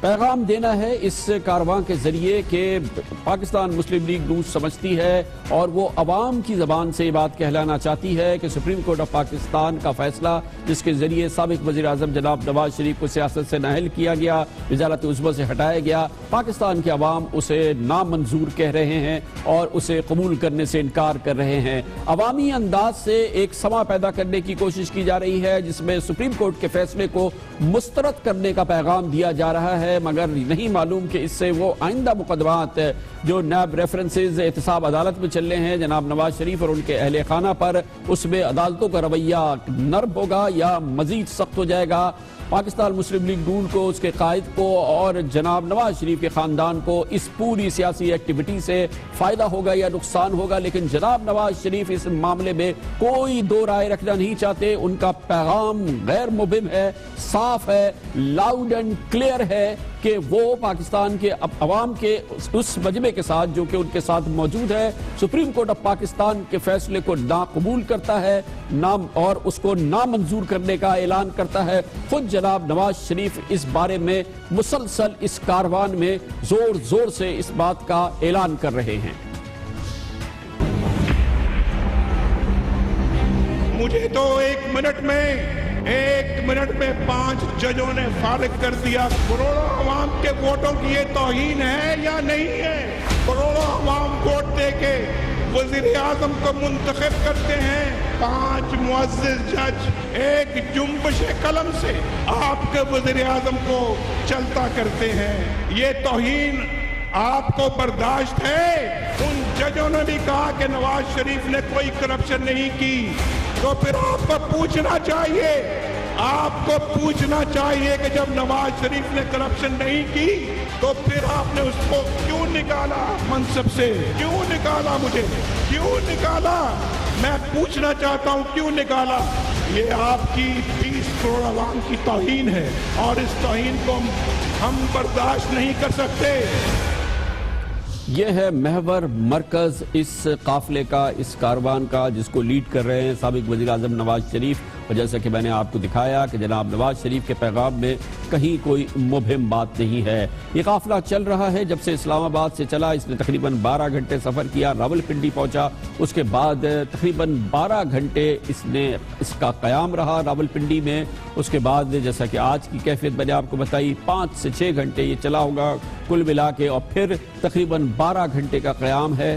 پیغام دینا ہے اس کارواں کے ذریعے کہ پاکستان مسلم لیگ نون سمجھتی ہے اور وہ عوام کی زبان سے یہ بات کہلانا چاہتی ہے کہ سپریم کورٹ آف پاکستان کا فیصلہ جس کے ذریعے سابق وزیر اعظم جناب نواز شریف کو سیاست سے نااہل کیا گیا, وزارت عظمیٰ سے ہٹایا گیا, پاکستان کے عوام اسے نامنظور کہہ رہے ہیں اور اسے قبول کرنے سے انکار کر رہے ہیں. عوامی انداز سے ایک سما پیدا کرنے کی کوشش کی جا رہی ہے جس میں سپریم کورٹ کے فیصلے کو مسترد کرنے کا پیغام دیا جا رہا ہے, مگر نہیں معلوم کہ اس سے وہ آئندہ مقدمات جو نیب ریفرنسز احتساب عدالت میں چل رہے ہیں جناب نواز شریف اور ان کے اہل خانہ پر, اس میں عدالتوں کا رویہ نرم ہوگا یا مزید سخت ہو جائے گا. پاکستان مسلم لیگ نون کو, اس کے قائد کو اور جناب نواز شریف کے خاندان کو اس پوری سیاسی ایکٹیویٹی سے فائدہ ہوگا یا نقصان ہوگا, لیکن جناب نواز شریف اس معاملے میں کوئی دو رائے رکھنا نہیں چاہتے. ان کا پیغام غیر مبہم ہے, صاف ہے, لاؤڈ اینڈ کلیئر ہے کہ وہ پاکستان کے عوام کے اس مجمع کے ساتھ جو کہ ان کے ساتھ موجود ہے سپریم کورٹ آف پاکستان کے فیصلے کو ناقبول کرتا ہے اور اس کو نامنظور کرنے کا اعلان کرتا ہے. خود جناب نواز شریف اس بارے میں مسلسل اس کاروان میں زور زور سے اس بات کا اعلان کر رہے ہیں. مجھے تو ایک منٹ میں 5 ججوں نے فارغ کر دیا. کروڑوں عوام کے ووٹوں کی یہ توہین ہے یا نہیں ہے؟ کروڑوں عوام ووٹ دے کے وزیر اعظم کو منتخب کرتے ہیں. 5 معزز جج ایک جنبش قلم سے آپ کے وزیر اعظم کو چلتا کرتے ہیں. یہ توہین آپ کو برداشت ہے؟ ان ججوں نے بھی کہا کہ نواز شریف نے کوئی کرپشن نہیں کی, تو پھر آپ کو پوچھنا چاہیے کہ جب نواز شریف نے کرپشن نہیں کی تو پھر آپ نے اس کو کیوں نکالا منصب سے؟ کیوں نکالا؟ مجھے کیوں نکالا؟ میں پوچھنا چاہتا ہوں کیوں نکالا؟ یہ آپ کی 20 کروڑ عوام کی توہین ہے اور اس توہین کو ہم برداشت نہیں کر سکتے. یہ ہے محور مرکز اس قافلے کا, اس کاروان کا, جس کو لیڈ کر رہے ہیں سابق وزیر اعظم نواز شریف. اور جیسا کہ میں نے آپ کو دکھایا کہ جناب نواز شریف کے پیغام میں کہیں کوئی مبہم بات نہیں ہے. یہ قافلہ چل رہا ہے جب سے اسلام آباد سے چلا. اس نے تقریباً 12 گھنٹے سفر کیا, راولپنڈی پہنچا, اس کے بعد تقریباً 12 گھنٹے اس کا قیام رہا راولپنڈی میں. اس کے بعد جیسا کہ آج کی کیفیت میں نے آپ کو بتائی 5 سے 6 گھنٹے یہ چلا ہوگا کل ملا کے, اور پھر تقریباً 12 گھنٹے کا قیام ہے.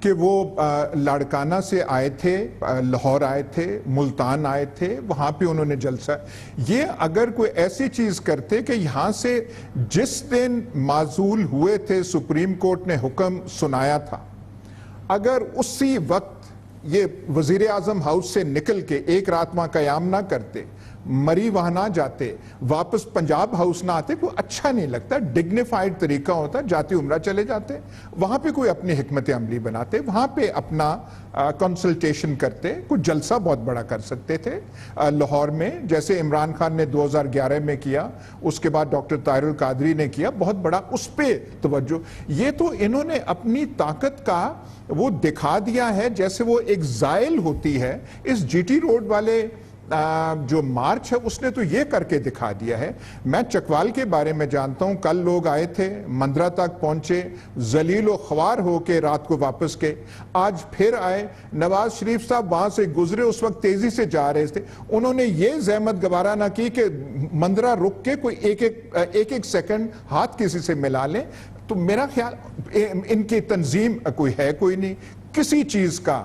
کہ وہ لاڑکانہ سے آئے تھے, لاہور آئے تھے, ملتان آئے تھے, وہاں پہ انہوں نے جلسہ. یہ اگر کوئی ایسی چیز کرتے کہ یہاں سے جس دن معزول ہوئے تھے سپریم کورٹ نے حکم سنایا تھا, اگر اسی وقت یہ وزیر اعظم ہاؤس سے نکل کے ایک رات وہاں قیام نہ کرتے, مری وہاں نہ جاتے, واپس پنجاب ہاؤس نہ آتے, کوئی اچھا نہیں لگتا. ڈگنیفائڈ طریقہ ہوتا, جاتے عمرہ چلے جاتے, وہاں پہ کوئی اپنی حکمت عملی بناتے, وہاں پہ اپنا کنسلٹیشن کرتے, کوئی جلسہ بہت بڑا کر سکتے تھے لاہور میں, جیسے عمران خان نے 2011 میں کیا, اس کے بعد ڈاکٹر طاہر القادری نے کیا, بہت بڑا اس پہ توجہ. یہ تو انہوں نے اپنی طاقت کا وہ دکھا دیا ہے جیسے وہ ایک زائل ہوتی ہے. اس جی ٹی روڈ والے جو مارچ ہے اس نے تو یہ کر کے دکھا دیا ہے. میں چکوال کے بارے میں جانتا ہوں, کل لوگ آئے تھے, مندرہ تک پہنچے, ذلیل و خوار ہو کے رات کو واپس گئے, آج پھر آئے. نواز شریف صاحب وہاں سے گزرے, اس وقت تیزی سے جا رہے تھے, انہوں نے یہ زحمت گوارا نہ کی کہ مندرہ رک کے کوئی ایک سیکنڈ ہاتھ کسی سے ملا لیں. تو میرا خیال ان کی تنظیم کوئی نہیں, کسی چیز کا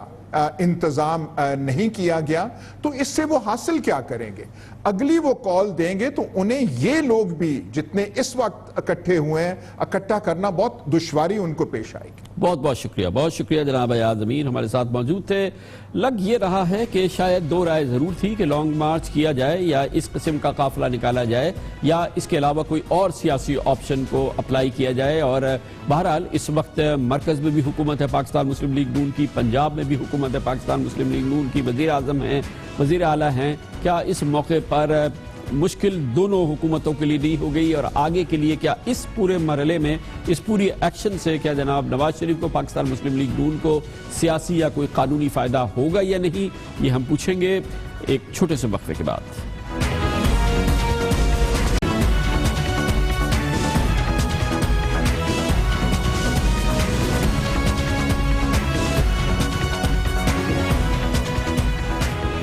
انتظام نہیں کیا گیا, تو اس سے وہ حاصل کیا کریں گے؟ اگلی وہ کال دیں گے تو انہیں یہ لوگ بھی جتنے اس وقت اکٹھے ہوئے ہیں اکٹھا کرنا بہت دشواری ان کو پیش آئے گی. بہت شکریہ جناب ایاز امین ہمارے ساتھ موجود تھے. لگ یہ رہا ہے کہ شاید دو رائے ضرور تھی کہ لانگ مارچ کیا جائے یا اس قسم کا قافلہ نکالا جائے یا اس کے علاوہ کوئی اور سیاسی آپشن کو اپلائی کیا جائے. اور بہرحال اس وقت مرکز میں بھی حکومت ہے پاکستان مسلم لیگ نون کی, پنجاب میں بھی حکومت ہے پاکستان مسلم لیگ نون کی, وزیر اعظم ہیں, وزیر اعلیٰ ہیں. کیا اس موقع پر مشکل دونوں حکومتوں کے لیے نہیں ہو گئی, اور آگے کے لیے کیا اس پورے مرحلے میں اس پوری ایکشن سے کیا جناب نواز شریف کو, پاکستان مسلم لیگ نون کو سیاسی یا کوئی قانونی فائدہ ہوگا یا نہیں, یہ ہم پوچھیں گے ایک چھوٹے سے وقفے کے بعد.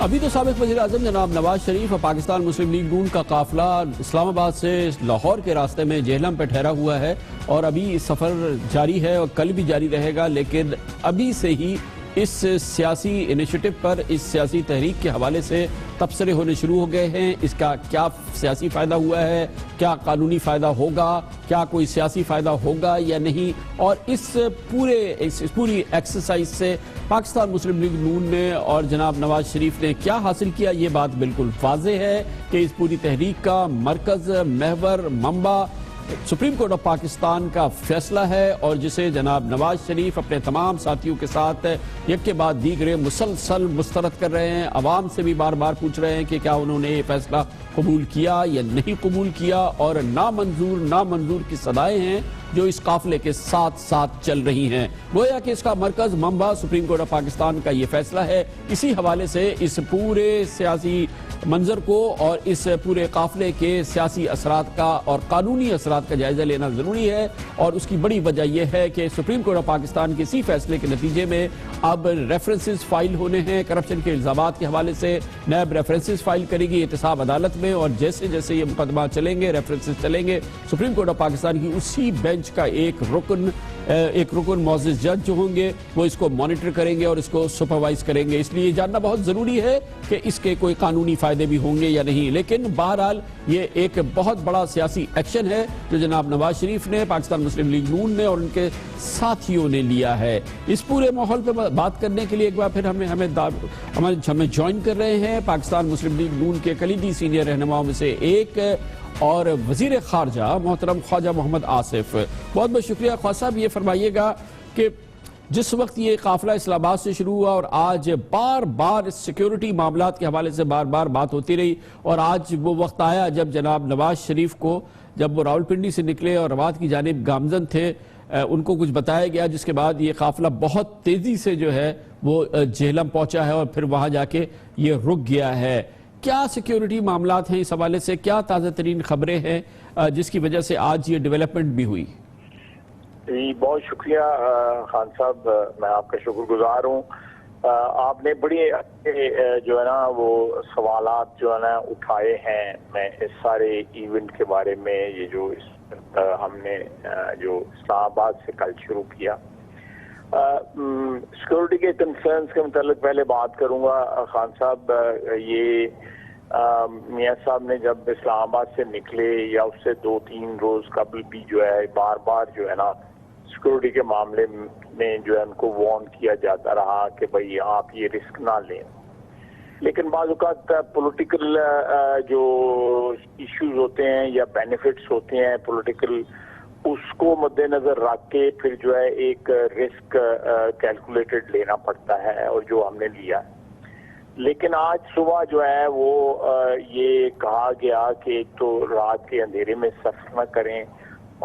ابھی تو سابق وزیر اعظم جناب نواز شریف اور پاکستان مسلم لیگ نون کا قافلہ اسلام آباد سے لاہور کے راستے میں جہلم پہ ٹھہرا ہوا ہے, اور ابھی سفر جاری ہے اور کل بھی جاری رہے گا. لیکن ابھی سے ہی اس سیاسی انیشیٹو پر, اس سیاسی تحریک کے حوالے سے تبصرے ہونے شروع ہو گئے ہیں. اس کا کیا سیاسی فائدہ ہوا ہے, کیا قانونی فائدہ ہوگا, کیا کوئی سیاسی فائدہ ہوگا یا نہیں, اور اس پوری ایکسرسائز سے پاکستان مسلم لیگ نون نے اور جناب نواز شریف نے کیا حاصل کیا, یہ بات بالکل واضح ہے کہ اس پوری تحریک کا مرکز, محور, منبع سپریم کورٹ آف پاکستان کا فیصلہ ہے, اور جسے جناب نواز شریف اپنے تمام ساتھیوں کے ساتھ یک کے بعد دیگرے مسلسل مسترد کر رہے ہیں. عوام سے بھی بار بار پوچھ رہے ہیں کہ کیا انہوں نے یہ فیصلہ قبول کیا یا نہیں قبول کیا, اور نامنظور کی صدائیں ہیں جو اس قافلے کے ساتھ ساتھ چل رہی ہیں. گویا کہ اس کا مرکز, منبع سپریم کورٹ آف پاکستان کا یہ فیصلہ ہے. اسی حوالے سے اس پورے سیاسی منظر کو اور اس پورے قافلے کے سیاسی اثرات کا اور قانونی اثرات کا جائزہ لینا ضروری ہے, اور اس کی بڑی وجہ یہ ہے کہ سپریم کورٹ آف پاکستان کے اسی فیصلے کے نتیجے میں اب ریفرنسز فائل ہونے ہیں. کرپشن کے الزامات کے حوالے سے نیب ریفرنسز فائل کرے گی احتساب عدالت میں, اور جیسے جیسے یہ مقدمات چلیں گے, ریفرنسز چلیں گے, سپریم کورٹ آف پاکستان کی اسی بینچ کا ایک رکن معزز جج جو ہوں گے وہ اس کو مانیٹر کریں گے اور اس کو سپروائز کریں گے. اس لیے جاننا بہت ضروری ہے کہ اس کے کوئی قانونی فائدے بھی ہوں گے یا نہیں. لیکن بہرحال یہ ایک بہت بڑا سیاسی ایکشن ہے جو جناب نواز شریف نے, پاکستان مسلم لیگ نون نے اور ان کے ساتھیوں نے لیا ہے. اس پورے ماحول پہ بات کرنے کے لیے ایک بار پھر ہمیں جوائن کر رہے ہیں پاکستان مسلم لیگ نون کے کلیدی سینئر رہنماؤں میں سے ایک اور وزیر خارجہ محترم خواجہ محمد آصف. بہت بہت شکریہ خواجہ صاحب. یہ فرمائیے گا کہ جس وقت یہ قافلہ اسلام آباد سے شروع ہوا اور آج بار بار سیکیورٹی معاملات کے حوالے سے بار بار بات ہوتی رہی, اور آج وہ وقت آیا جب جناب نواز شریف کو, جب وہ راولپنڈی سے نکلے اور رواد کی جانب گامزن تھے, ان کو کچھ بتایا گیا, جس کے بعد یہ قافلہ بہت تیزی سے جو ہے وہ جہلم پہنچا ہے اور پھر وہاں جا کے یہ رک گیا ہے. کیا سیکیورٹی معاملات ہیں اس حوالے سے, کیا تازہ ترین خبریں ہیں جس کی وجہ سے آج یہ ڈیولپمنٹ بھی ہوئی؟ جی بہت شکریہ خان صاحب, میں آپ کا شکر گزار ہوں. آپ نے بڑی جو ہے نا وہ سوالات جو ہے نا اٹھائے ہیں. میں اس سارے ایونٹ کے بارے میں, یہ جو ہم نے جو اسلام آباد سے کل شروع کیا, سیکورٹی کے کنسرنز کے متعلق پہلے بات کروں گا خان صاحب. یہ میاں صاحب نے جب اسلام آباد سے نکلے یا اس سے 2-3 روز قبل بھی جو ہے بار بار جو ہے نا سیکورٹی کے معاملے میں جو ہے ان کو وارن کیا جاتا رہا کہ بھئی آپ یہ رسک نہ لیں. لیکن بعض اوقات پولیٹیکل جو ایشوز ہوتے ہیں یا بینیفٹس ہوتے ہیں پولیٹیکل، اس کو مد نظر رکھ کے پھر جو ہے ایک رسک کیلکولیٹڈ لینا پڑتا ہے، اور جو ہم نے لیا. لیکن آج صبح جو ہے وہ یہ کہا گیا کہ ایک تو رات کے اندھیرے میں سفر نہ کریں،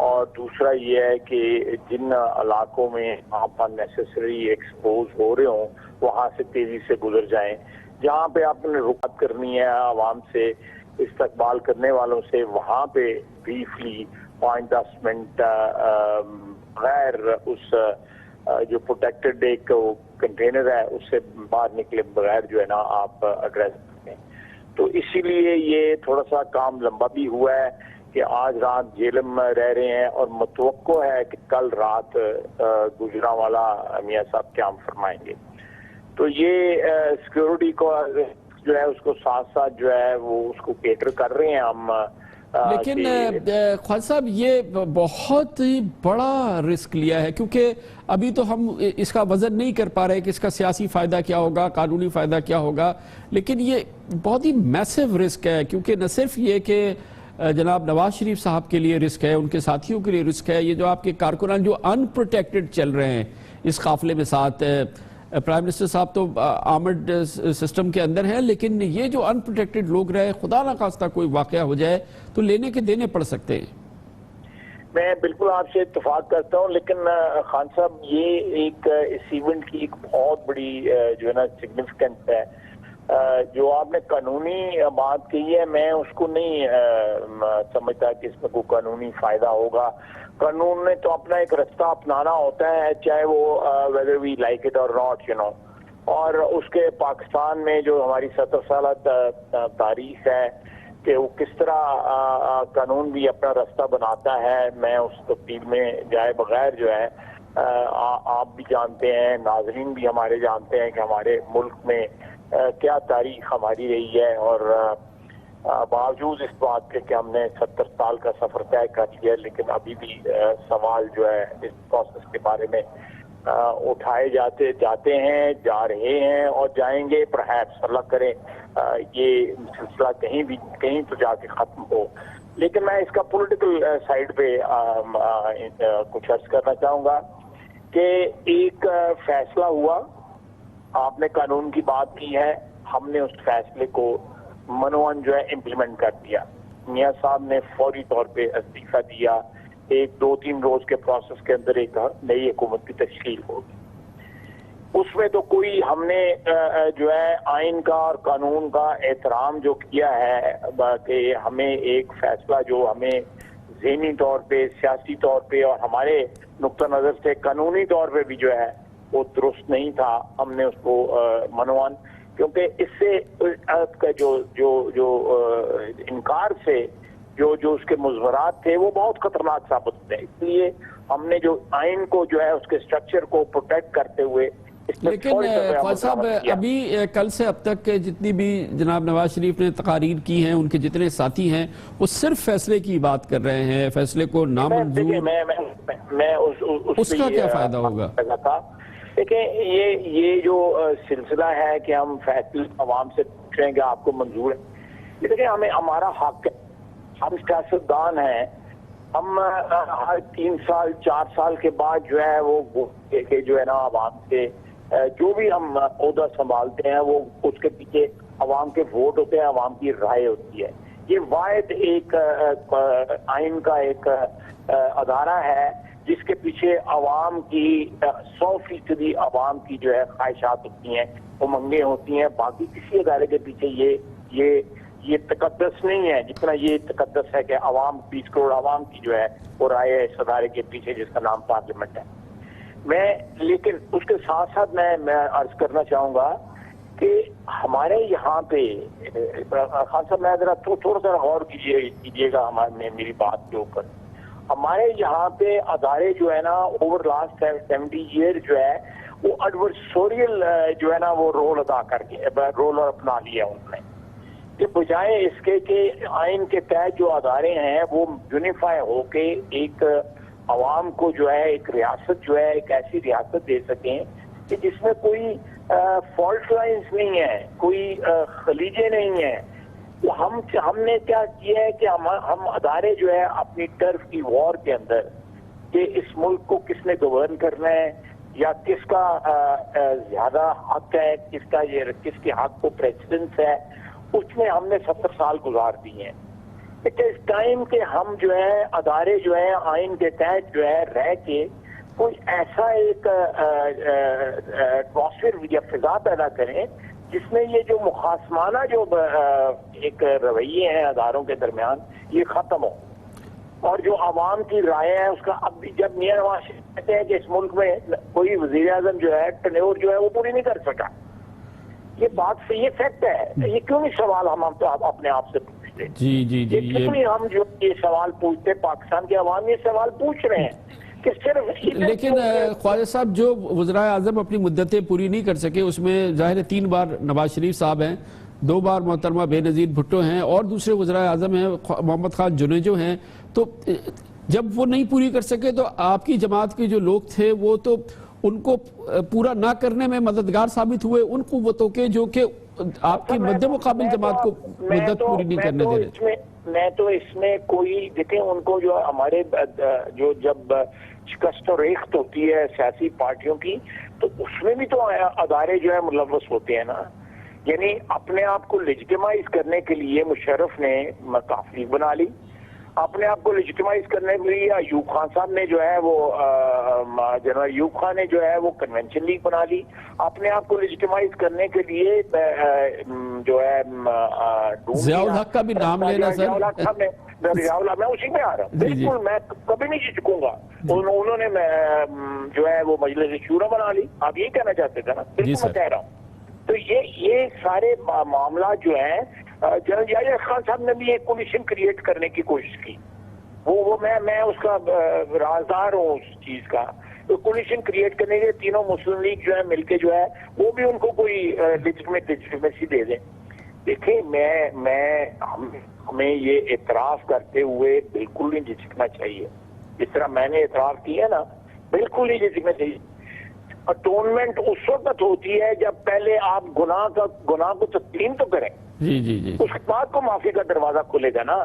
اور دوسرا یہ ہے کہ جن علاقوں میں آپ اننیسیسری ایکسپوز ہو رہے ہوں وہاں سے تیزی سے گزر جائیں. جہاں پہ آپ نے رکاوٹ کرنی ہے عوام سے، استقبال کرنے والوں سے، وہاں پہ بریفلی 5-10 منٹ غیر اس جو پروٹیکٹڈ ایک کنٹینر ہے اس سے باہر نکلے بغیر جو ہے نا آپ ایڈریس کریں. تو اسی لیے یہ تھوڑا سا کام لمبا بھی ہوا ہے کہ آج رات جیلم میں رہ رہے ہیں، اور متوقع ہے کہ کل رات گجرانوالا میاں صاحب قیام فرمائیں گے. تو یہ سیکورٹی کو جو ہے اس کو ساتھ ساتھ جو ہے وہ اس کو کیٹر کر رہے ہیں ہم. لیکن خواجہ صاحب یہ بہت ہی بڑا رسک لیا ہے، کیونکہ ابھی تو ہم اس کا وزن نہیں کر پا رہے کہ اس کا سیاسی فائدہ کیا ہوگا، قانونی فائدہ کیا ہوگا. لیکن یہ بہت ہی میسیو رسک ہے، کیونکہ نہ صرف یہ کہ جناب نواز شریف صاحب کے لیے رسک ہے، ان کے ساتھیوں کے لیے رسک ہے. یہ جو آپ کے کارکنان جو ان پروٹیکٹڈ چل رہے ہیں اس قافلے میں ساتھ، پرائم منسٹر صاحب تو آرمڈ سسٹم کے اندر ہیں، لیکن یہ جو ان پروٹیکٹڈ لوگ رہے، خدا نہ خواستہ کوئی واقعہ ہو جائے تو لینے کے دینے پڑ سکتے ہیں. میں بالکل آپ سے اتفاق کرتا ہوں، لیکن خان صاحب یہ ایک اس ایونٹ کی ایک بہت بڑی جو ہے نا سگنیفیکنٹ ہے. جو آپ نے قانونی بات کہی ہے میں اس کو نہیں سمجھتا کہ اس میں کوئی قانونی فائدہ ہوگا. قانون نے تو اپنا ایک رستہ اپنانا ہوتا ہے، چاہے وہ whether we like it or not you know. اور اس کے پاکستان میں جو ہماری 70 سالہ تاریخ ہے کہ وہ کس طرح قانون بھی اپنا رستہ بناتا ہے، میں اس تفصیل میں جائے بغیر جو ہے آپ بھی جانتے ہیں، ناظرین بھی ہمارے جانتے ہیں کہ ہمارے ملک میں کیا تاریخ ہماری رہی ہے. اور باوجود اس بات کے کہ ہم نے 70 سال کا سفر طے کر لیا، لیکن ابھی بھی سوال جو ہے اس پروسیس کے بارے میں اٹھائے جاتے ہیں، جا رہے ہیں اور جائیں گے. پرہیپس اللہ کرے یہ سلسلہ کہیں تو جا کے ختم ہو. لیکن میں اس کا پولیٹیکل سائیڈ پہ کچھ عرض کرنا چاہوں گا کہ ایک فیصلہ ہوا، آپ نے قانون کی بات کی ہے، ہم نے اس فیصلے کو منوان جو ہے امپلیمنٹ کر دیا. میاں صاحب نے فوری طور پہ استعفیٰ دیا. 1-2-3 روز کے پروسیس کے اندر ایک نئی حکومت کی تشکیل ہوگی. اس میں تو کوئی ہم نے جو ہے آئین کا اور قانون کا احترام جو کیا ہے کہ ہمیں ایک فیصلہ جو ہمیں ذہنی طور پہ، سیاسی طور پہ اور ہمارے نقطہ نظر سے قانونی طور پہ بھی جو ہے وہ درست نہیں تھا، ہم نے اس کو منوان، کیونکہ اس سے جو انکار سے جو اس کے مضمرات تھے وہ بہت خطرناک ثابت ہوتے ہیں. اس لیے ہم نے جو آئین کو جو ہے اس کے سٹرکچر کو پروٹیکٹ کرتے ہوئے. لیکن خواجہ صاحب ابھی کل سے اب تک جتنی بھی جناب نواز شریف نے تقاریر کی ہیں، ان کے جتنے ساتھی ہیں وہ صرف فیصلے کی بات کر رہے ہیں، فیصلے کو نامنظور. میں اس کا کیا فائدہ ہوگا؟ دیکھیں یہ جو سلسلہ ہے کہ ہم فیصلے عوام سے پوچھ رہے ہیں کہ آپ کو منظور ہے. دیکھیں ہمارا حق ہے، ہم سیاستدان ہیں، ہم ہر 3 سال 4 سال کے بعد جو ہے وہ جو ہے نا عوام سے جو بھی ہم عہدہ سنبھالتے ہیں وہ اس کے پیچھے عوام کے ووٹ ہوتے ہیں، عوام کی رائے ہوتی ہے. یہ واحد ایک آئین کا ایک ادارہ ہے جس کے پیچھے عوام کی 100% عوام کی جو ہے خواہشات ہوتی ہیں، امنگیں ہوتی ہیں. باقی کسی ادارے کے پیچھے یہ تقدس نہیں ہے جتنا یہ تقدس ہے کہ عوام 20 کروڑ عوام کی جو ہے وہ رائے ہے اس ادارے کے پیچھے جس کا نام پارلیمنٹ ہے. لیکن اس کے ساتھ ساتھ میں عرض کرنا چاہوں گا کہ ہمارے یہاں پہ خان صاحب میں ذرا تھوڑا سا غور کیجیے گا میری بات کے اوپر. ہمارے یہاں پہ ادارے جو ہے نا اوور لاسٹ 70 ایئر جو ہے وہ ایڈورسوریل جو ہے نا وہ رول ادا کر کے رول اپنا لیا انہوں نے، کہ بجائے اس کے کہ آئین کے تحت جو ادارے ہیں وہ یونیفائی ہو کے ایک عوام کو جو ہے ایک ریاست جو ہے ایک ایسی ریاست دے سکیں کہ جس میں کوئی فالٹ لائنز نہیں ہے، کوئی خلیجیں نہیں ہیں. ہم نے کیا کیا ہے کہ ہم ادارے جو ہے اپنی ٹرف کی وار کے اندر کہ اس ملک کو کس نے گورن کرنا ہے یا کس کا زیادہ حق ہے، کس کے حق کو پریسیڈنس ہے، اس میں ہم نے 70 سال گزار دیے ہیں. اس ٹائم کے ہم جو ہے ادارے جو ہے آئین کے تحت جو ہے رہ کے کوئی ایسا ایک ایٹماسفیئر یا فضا پیدا کریں جس میں یہ جو مخاصمانہ جو ایک رویے ہیں اداروں کے درمیان یہ ختم ہو، اور جو عوام کی رائے ہے اس کا. اب جب میاں نواز شریف کہتے ہیں کہ اس ملک میں کوئی وزیر اعظم جو ہے ٹینیور جو ہے وہ پوری نہیں کر سکا، یہ بات سے یہ فیکٹ ہے. یہ کیوں نہیں سوال ہم اپنے آپ سے پوچھتے؟ جی کیوں نہیں ہم جو یہ سوال پوچھتے؟ پاکستان کے عوام یہ سوال پوچھ رہے ہیں کہ صرف. لیکن خواجہ صاحب جو وزرائے اعظم اپنی مدتیں پوری نہیں کر سکے اس میں ظاہر 3 بار نواز شریف صاحب ہیں، 2 بار محترمہ بے نظیر بھٹو ہیں اور دوسرے وزرائے اعظم ہیں محمد خان جنیجو ہیں. تو جب وہ نہیں پوری کر سکے تو آپ کی جماعت کے جو لوگ تھے وہ تو ان کو پورا نہ کرنے میں مددگار ثابت ہوئے ان قوتوں کے جو کہ آپ کی مد مقابل جماعت کو مدت پوری نہیں کرنے دے رہے. میں تو اس میں کوئی دیکھیں ان کو جو ہمارے جو جب شکست و ریخت ہوتی ہے سیاسی پارٹیوں کی تو اس میں بھی تو ادارے جو ہے ملوث ہوتے ہیں نا. یعنی اپنے آپ کو لیجیٹیمائز کرنے کے لیے مشرف نے تحقیق بنا لی، اپنے آپ کو لیجیٹیمائز کرنے کے لیے ایوب خان صاحب نے جو ہے وہ جنرل ایوب خان نے جو ہے وہ کنونشن لیگ بنا لی، اپنے آپ کو لیجیٹیمائز کرنے کے لیے جو ہے ضیاء الحق کا بھی نام لینا سر. میں اسی میں آ رہا ہوں. بالکل میں کبھی نہیں جھکوں گا. انہوں نے جو ہے وہ مجلس شورا بنا لی. آپ یہی کہنا چاہتے تھے نا؟ بالکل میں کہہ رہا ہوں. تو یہ سارے معاملات جو ہیں جنرل یحییٰ خان صاحب نے بھی ایک کمیشن کریٹ کرنے کی کوشش کی. وہ میں اس کا رازدار ہوں اس چیز کا. تو کمیشن کریٹ کرنے کے تینوں مسلم لیگ جو ہے مل کے جو ہے وہ بھی ان کو کوئی لیجیٹمیسی دے دیں. دیکھیں ہمیں یہ اعتراف کرتے ہوئے بالکل نہیں جھجکنا چاہیے. جس طرح میں نے اعتراف کیا نا بالکل نہیں جھجکنا چاہیے. اٹونمنٹ اس وقت ہوتی ہے جب پہلے آپ گناہ کو تسلیم تو کریں، اس کے بعد کو معافی کا دروازہ کھلے گا نا.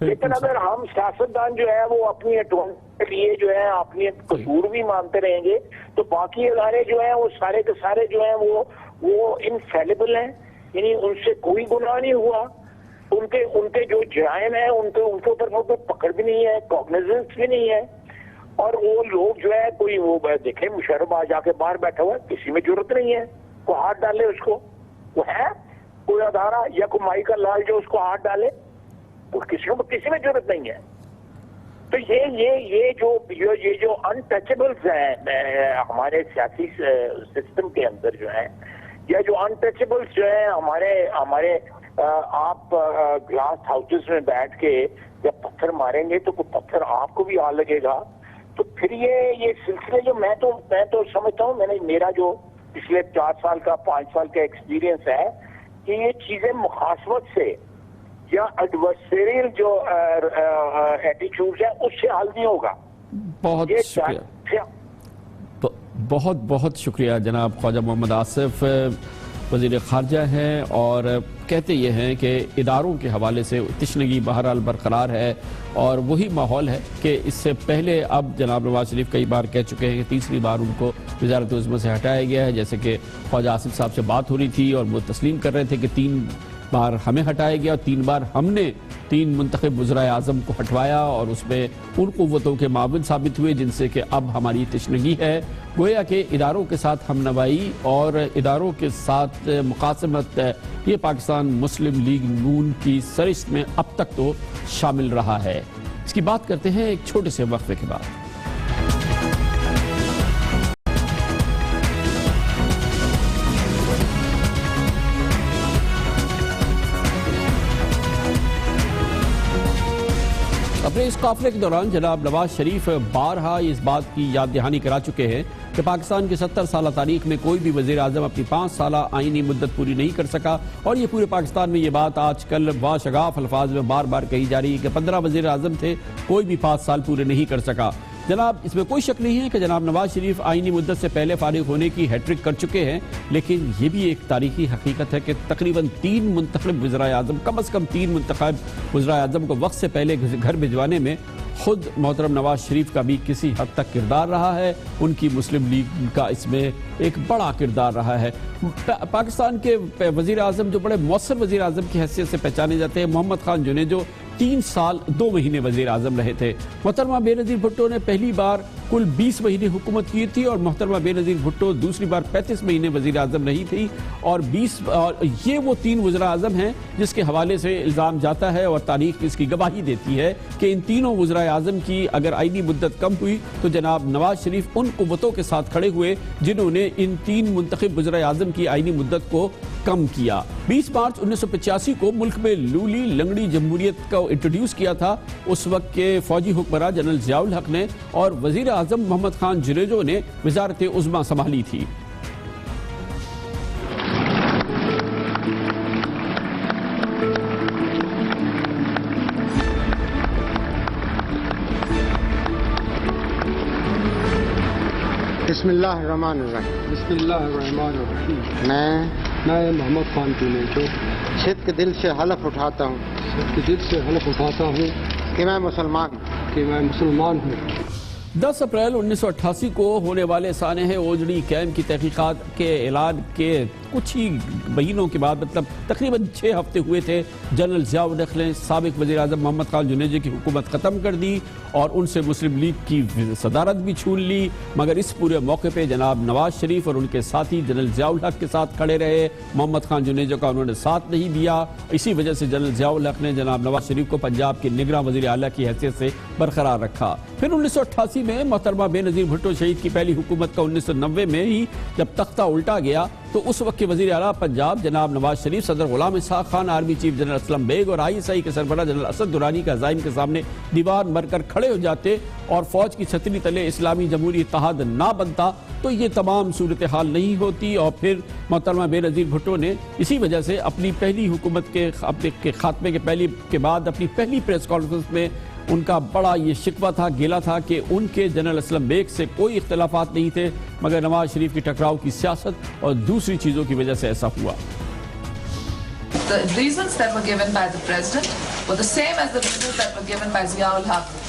لیکن اگر ہم سیاستدان جو ہے وہ اپنی اٹونمنٹ کے لیے جو ہے اپنی قصور بھی مانتے رہیں گے تو باقی ادارے جو ہیں وہ سارے کے سارے جو ہیں وہ انفیلیبل ہیں. یعنی ان سے کوئی گناہ نہیں ہوا، ان کے جو جرائم ہیں ان کے اوپر کوئی پکڑ بھی نہیں ہے، کوگنیزنس بھی نہیں ہے. اور وہ لوگ جو ہے کوئی وہ دیکھیں مشرف آ جا کے باہر بیٹھا ہوا ہے، کسی میں ضرورت نہیں ہے کوئی ہاتھ ڈالے اس کو. وہ ہے کوئی ادارہ یا کوئی مائی کا لال جو اس کو ہاتھ ڈالے؟ کسی میں ضرورت نہیں ہے. تو یہ جو انٹچیبلز ہیں ہمارے سیاسی سسٹم کے اندر جو ہیں، یا جو انٹچیبلز جو ہیں ہمارے آپ گلاس ہاؤسز میں بیٹھ کے جب پتھر ماریں گے تو کوئی پتھر آپ کو بھی آ لگے گا. تو پھر یہ سلسلے جو میں تو سمجھتا ہوں، میرا جو پچھلے 4 سال کا 5 سال کا ایکسپیرینس ہے کہ یہ چیزیں مخاصمت سے یا ایڈورسریل جو ایٹیچیوڈ ہے اس سے حل نہیں ہوگا. بہت شکریہ، بہت شکریہ جناب خواجہ محمد آصف وزیر خارجہ ہیں. اور کہتے یہ ہیں کہ اداروں کے حوالے سے تشنگی بہرحال برقرار ہے اور وہی ماحول ہے کہ اس سے پہلے اب جناب نواز شریف کئی بار کہہ چکے ہیں کہ تیسری بار ان کو وزارت عظمیٰ سے ہٹایا گیا ہے. جیسے کہ خواجہ آصف صاحب سے بات ہو رہی تھی اور وہ تسلیم کر رہے تھے کہ 3 بار ہمیں ہٹایا گیا اور 3 بار ہم نے 3 منتخب وزرائے اعظم کو ہٹوایا اور اس میں ان قوتوں کے معاون ثابت ہوئے جن سے کہ اب ہماری تشنگی ہے. گویا کہ اداروں کے ساتھ ہم نوائی اور اداروں کے ساتھ مقاسمت یہ پاکستان مسلم لیگ نون کی سرشت میں اب تک تو شامل رہا ہے. اس کی بات کرتے ہیں ایک چھوٹے سے وقفے کے بعد. اپنے اپنے اس قافلے کے دوران جناب نواز شریف بارہا اس بات کی یاد دہانی کرا چکے ہیں کہ پاکستان کی 70 سالہ تاریخ میں کوئی بھی وزیر اعظم اپنی 5 سالہ آئینی مدت پوری نہیں کر سکا، اور یہ پورے پاکستان میں یہ بات آج کل باشگاف الفاظ میں بار بار کہی جا رہی ہے کہ 15 وزیر اعظم تھے، کوئی بھی 5 سال پورے نہیں کر سکا۔ جناب اس میں کوئی شک نہیں ہے کہ جناب نواز شریف آئینی مدت سے پہلے فارغ ہونے کی ہیٹرک کر چکے ہیں، لیکن یہ بھی ایک تاریخی حقیقت ہے کہ تقریباً 3 منتخب وزرائے اعظم، کم از کم 3 منتخب وزرائے اعظم کو وقت سے پہلے گھر بھجوانے میں خود محترم نواز شریف کا بھی کسی حد تک کردار رہا ہے، ان کی مسلم لیگ کا اس میں ایک بڑا کردار رہا ہے۔ پاکستان کے وزیر اعظم جو بڑے مؤثر وزیر اعظم کی حیثیت سے پہچانے جاتے ہیں، محمد خان جنیجو 3 سال 2 مہینے وزیر اعظم رہے تھے۔ محترمہ بے نظیر بھٹو نے پہلی بار کل 20 مہینے حکومت کی تھی، اور محترمہ بے نظیر بھٹو دوسری بار 35 مہینے وزیر اعظم رہی تھی، اور یہ وہ 3 وزراء اعظم ہیں جس کے حوالے سے الزام جاتا ہے اور تاریخ اس کی گواہی دیتی ہے کہ ان تینوں وزراء اعظم کی اگر آئینی مدت کم ہوئی تو جناب نواز شریف ان قوتوں کے ساتھ کھڑے ہوئے جنہوں نے ان 3 منتخب وزراء اعظم کی آئینی مدت کو کم کیا۔ 20 مارچ 1985 کو ملک میں لولی لنگڑی جمہوریت کو انٹروڈیوس کیا تھا اس وقت کے فوجی حکمراں جنرل ضیاء الحق نے، اور وزیر اعظم محمد خان جنیجو نے وزارت عظمیٰ سنبھالی تھی۔ بسم اللہ الرحمن الرحیم۔ بسم اللہ الرحمن الرحیم۔ میں محمد خان جنیجو چھت کے دل سے حلف اٹھاتا ہوں کہ میں مسلمان ہوں۔ 10 اپریل 1988 کو ہونے والے سانحہ اوجڑی کیمپ کی تحقیقات کے اعلان کے کچھ ہی مہینوں کے بعد، مطلب تقریباً 6 ہفتے ہوئے تھے، جنرل ضیاء الحق نے سابق وزیر اعظم محمد خان جنیجو کی حکومت ختم کر دی اور ان سے مسلم لیگ کی صدارت بھی چھین لی، مگر اس پورے موقع پہ جناب نواز شریف اور ان کے ساتھی جنرل ضیاء الحق کے ساتھ کھڑے رہے۔ محمد خان جنیجو کا انہوں نے ساتھ نہیں دیا، اسی وجہ سے جنرل ضیاء الحق نے جناب نواز شریف کو پنجاب کے نگراں وزیر اعلیٰ کی حیثیت سے برقرار رکھا۔ پھر 1988 میں محترمہ بے نظیر بھٹو شہید کی پہلی حکومت کا 1990 میں ہی جب تختہ الٹا گیا تو اس وقت کے وزیر اعلیٰ پنجاب جناب نواز شریف، صدر Ghulam Ishaq Khan, army chief general Aslam Beg اور ISI کے سربراہ جنرل اسد درانی کا عزائم کے سامنے دیوار مر کر کھڑے ہو جاتے اور فوج کی چھتری تلے اسلامی جمہوری اتحاد نہ بنتا تو یہ تمام صورتحال نہیں ہوتی، اور پھر محترمہ بے نظیر بھٹو نے اسی وجہ سے اپنی پہلی حکومت کے خاتمے کے بعد اپنی پہلی پریس کانفرنس میں ان کا بڑا یہ شکوہ تھا، گیلا تھا کہ ان کے جنرل اسلم بیگ سے کوئی اختلافات نہیں تھے، مگر نواز شریف کی ٹکراؤ کی سیاست اور دوسری چیزوں کی وجہ سے ایسا ہوا۔ The reasons that were given by the president were the same as the reasons that were given by Zia ul Haq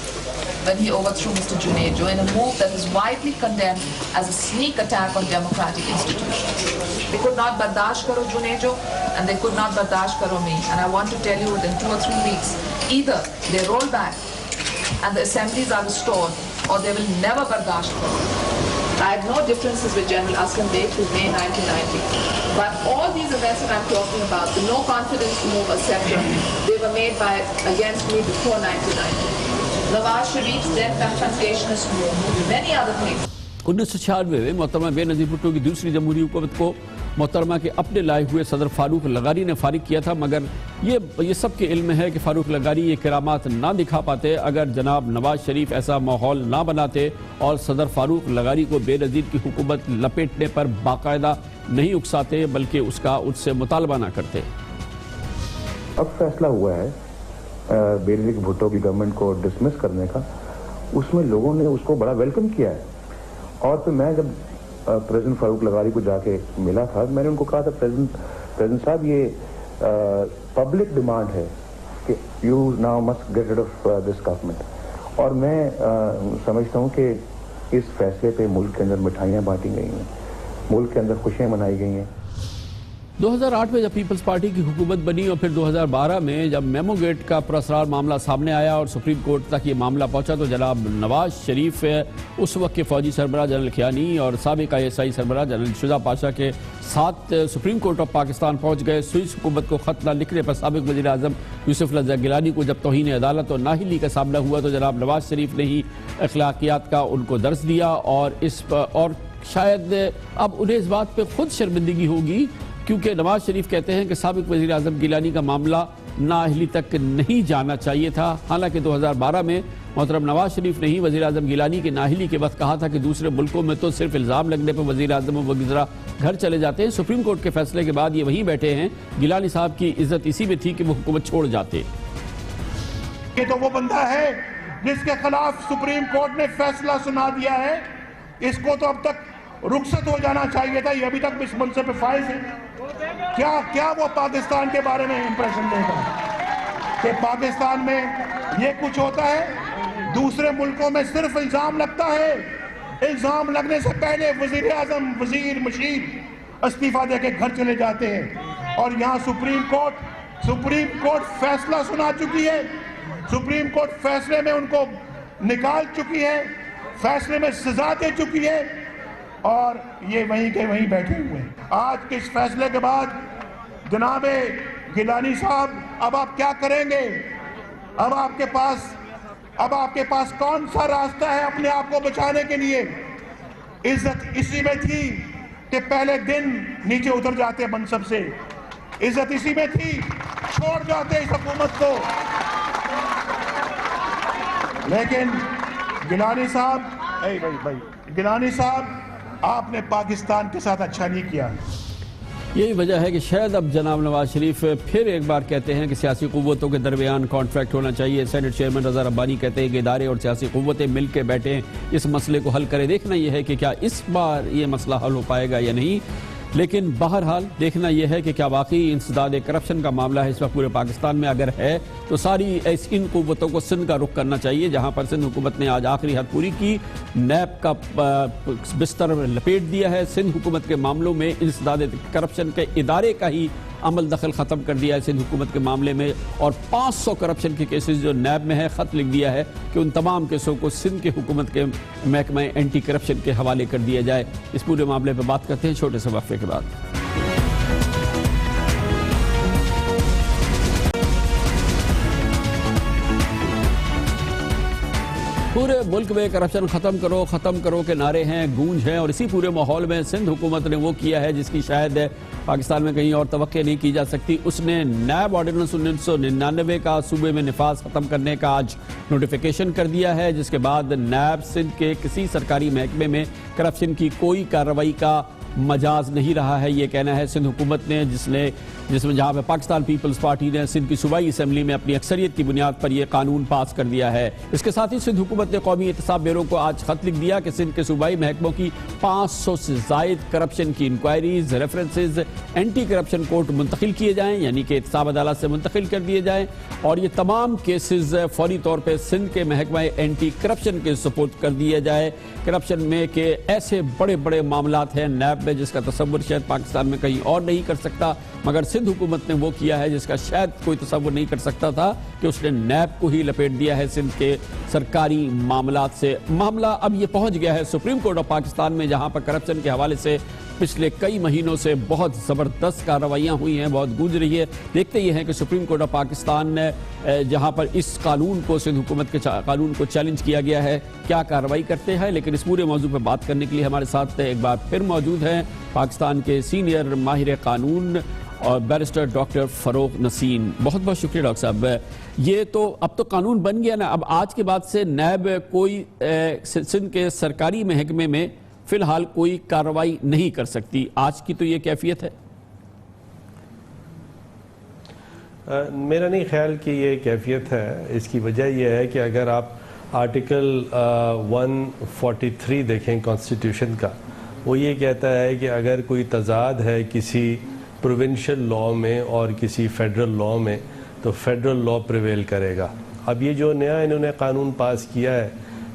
when he overthrew Mr. Junejo in a move that is widely condemned as a sneak attack on democratic institutions. They could not bardasht karo Junejo and they could not bardasht karo me, and I want to tell you within 2 or 3 weeks either they roll back and the assemblies are restored or they will never bardasht karo. I had no differences with General Aslam Beg till May 1990. But all these events that I'm talking about, the no confidence move, etc., they were made against me before 1990. Nawaz Sharif's then confrontationist move, many other things. 1996 میں محترمہ بے نظیر بھٹو کی دوسری جمہوری حکومت کو محترمہ کے اپنے لائے ہوئے صدر فاروق لغاری نے فارغ کیا تھا، مگر یہ سب کے علم ہے کہ فاروق لغاری یہ کرامات نہ دکھا پاتے اگر جناب نواز شریف ایسا ماحول نہ بناتے اور صدر فاروق لغاری کو بے نظیر کی حکومت لپیٹنے پر باقاعدہ نہیں اکساتے بلکہ اس سے مطالبہ نہ کرتے۔ اب فیصلہ ہوا ہے بے نظیر بھٹو کی گورنمنٹ کو ڈسمس کرنے کا، اس میں لوگوں نے اس کو بڑا ویلکم کیا ہے، اور پھر میں جب پریزیڈنٹ فاروق لغاری کو جا کے ملا تھا میں نے ان کو کہا تھا پریزیڈنٹ صاحب یہ پبلک ڈیمانڈ ہے کہ you now must get rid of this government, اور میں سمجھتا ہوں کہ اس فیصلے پہ ملک کے اندر مٹھائیاں بانٹی گئی ہیں، ملک کے اندر خوشیاں منائی گئی ہیں۔ 2008 میں جب پیپلز پارٹی کی حکومت بنی اور پھر 2012 میں جب میمو گیٹ کا پراسرار معاملہ سامنے آیا اور سپریم کورٹ تک یہ معاملہ پہنچا تو جناب نواز شریف اس وقت کے فوجی سربراہ جنرل کیانی اور سابق ISI سربراہ جنرل شجاع پاشا کے ساتھ سپریم کورٹ آف پاکستان پہنچ گئے۔ سوئس حکومت کو خط نہ لکھنے پر سابق وزیر اعظم یوسف رضا گیلانی کو جب توہین عدالت اور نااہلی کا سامنا ہوا تو جناب نواز شریف نے ہی اخلاقیات کا ان کو درس دیا، اور شاید اب انہیں اس بات پہ خود شرمندگی ہوگی کیونکہ نواز شریف کہتے ہیں کہ سابق وزیر اعظم گیلانی کا معاملہ نااہلی تک نہیں جانا چاہیے تھا. حالانکہ 2012 میں محترم نواز شریف نے ہی وزیر اعظم گیلانی کی نااہلی کے وقت کہا تھا کہ دوسرے ملکوں میں تو صرف الزام لگنے پر وزیر اعظم وزراء گھر چلے جاتے ہیں. سپریم کورٹ کے فیصلے کے بعد یہ وہیں بیٹھے ہیں. گیلانی صاحب کی عزت اسی میں تھی کہ وہ حکومت چھوڑ جاتے. یہ تو وہ بندہ ہے جس کے خلاف سپریم کورٹ نے فیصلہ سنا دیا ہے. اس کو تو اب تک رخصت ہو جانا چاہیے تھا. یہ ابھی تک اس منصب پہ فائز ہے. کیا وہ پاکستان کے بارے میں امپریشن دے گا کہ پاکستان میں یہ کچھ ہوتا ہے؟ دوسرے ملکوں میں صرف الزام لگتا ہے. الزام لگنے سے پہلے وزیر اعظم وزیر مشیر استعفیٰ دے کے گھر چلے جاتے ہیں. اور یہاں سپریم کورٹ فیصلہ سنا چکی ہے. سپریم کورٹ فیصلے میں ان کو نکال چکی ہے, فیصلے میں سزا دے چکی ہے, اور یہ وہیں کے وہیں بیٹھے ہوئے ہیں. آج کے اس فیصلے کے بعد جناب گیلانی صاحب اب آپ کیا کریں گے؟ اب آپ کے پاس کون سا راستہ ہے اپنے آپ کو بچانے کے لیے؟ عزت اسی میں تھی کہ پہلے دن نیچے اتر جاتے منصب سے. عزت اسی میں تھی, چھوڑ جاتے اس حکومت کو. لیکن گیلانی صاحب آپ نے پاکستان کے ساتھ اچھا نہیں کیا. یہی وجہ ہے کہ شاید اب جناب نواز شریف پھر ایک بار کہتے ہیں کہ سیاسی قوتوں کے درمیان کانٹریکٹ ہونا چاہیے. سینٹ چیئرمین رضا ربانی کہتے ہیں کہ ادارے اور سیاسی قوتیں مل کے بیٹھیں, اس مسئلے کو حل کریں. دیکھنا یہ ہے کہ کیا اس بار یہ مسئلہ حل ہو پائے گا یا نہیں. لیکن بہرحال دیکھنا یہ ہے کہ کیا واقعی انسداد کرپشن کا معاملہ ہے اس وقت پورے پاکستان میں. اگر ہے تو ساری ان قوتوں کو سندھ کا رخ کرنا چاہیے, جہاں پر سندھ حکومت نے آج آخری حد پوری کی, نیب کا بستر لپیٹ دیا ہے. سندھ حکومت کے معاملوں میں انسداد کرپشن کے ادارے کا ہی عمل دخل ختم کر دیا ہے سندھ حکومت کے معاملے میں, اور 500 کرپشن کے کیسز جو نیب میں ہے خط لکھ دیا ہے کہ ان تمام کیسوں کو سندھ کے حکومت کے محکمہ اینٹی کرپشن کے حوالے کر دیا جائے. اس پورے معاملے پہ بات کرتے ہیں چھوٹے سے وقفے کے بعد. پورے ملک میں کرپشن ختم کرو کے نعرے ہیں, گونج ہیں, اور اسی پورے ماحول میں سندھ حکومت نے وہ کیا ہے جس کی شاید پاکستان میں کہیں اور توقع نہیں کی جا سکتی. اس نے نیب آرڈیننس 1999 کا صوبے میں نفاذ ختم کرنے کا آج نوٹیفیکیشن کر دیا ہے, جس کے بعد نیب سندھ کے کسی سرکاری محکمے میں کرپشن کی کوئی کارروائی کا مجاز نہیں رہا ہے. یہ کہنا ہے سندھ حکومت نے, جس میں جہاں پہ پاکستان پیپلز پارٹی نے سندھ کی صوبائی اسمبلی میں اپنی اکثریت کی بنیاد پر یہ قانون پاس کر دیا ہے. اس کے ساتھ ہی سندھ حکومت نے قومی احتساب بیورو کو آج خط لکھ دیا کہ سندھ کے صوبائی محکموں کی 500 سے زائد کرپشن کی inquiries, references anti corruption court منتقل کیے جائیں, یعنی کہ احتساب عدالت سے منتقل کر دیے جائیں, اور یہ تمام کیسز فوری طور پہ سندھ کے محکمہ اینٹی کرپشن کے سپورٹ کر دیا جائے. کرپشن میں کہ ایسے بڑے بڑے معاملات ہیں نیب میں جس کا تصور شاید پاکستان میں کہیں اور نہیں کر سکتا, مگر سندھ حکومت نے وہ کیا ہے جس کا شاید کوئی تصور نہیں کر سکتا تھا, کہ اس نے نیب کو ہی لپیٹ دیا ہے سندھ کے سرکاری معاملات سے. معاملہ اب یہ پہنچ گیا ہے سپریم کورٹ آف پاکستان میں, جہاں پر کرپشن کے حوالے سے پچھلے کئی مہینوں سے بہت زبردست کارروائیاں ہوئی ہیں, بہت گونج رہی ہے. دیکھتے یہ ہیں کہ سپریم کورٹ آف پاکستان نے جہاں پر اس قانون کو سندھ حکومت کے قانون کو چیلنج کیا گیا ہے کیا کارروائی کرتے ہیں. لیکن اس پورے موضوع پہ بات کرنے کے لیے ہمارے ساتھ ایک بار پھر موجود ہیں پاکستان کے سینئر ماہر قانون اور بیرسٹر ڈاکٹر فروغ نسیم. بہت بہت شکریہ ڈاکٹر صاحب. یہ تو اب تو قانون بن گیا نا, اب آج کے بعد سے نیب کوئی سندھ کے سرکاری محکمے میں فی الحال کوئی کارروائی نہیں کر سکتی. آج کی تو یہ کیفیت ہے. میرا نہیں خیال کہ یہ کیفیت ہے. اس کی وجہ یہ ہے کہ اگر آپ آرٹیکل 143 دیکھیں کانسٹیٹیوشن کا, وہ یہ کہتا ہے کہ اگر کوئی تضاد ہے کسی پروونشل لاء میں اور کسی فیڈرل لاء میں تو فیڈرل لاء پریویل کرے گا. اب یہ جو نیا انہوں نے قانون پاس کیا ہے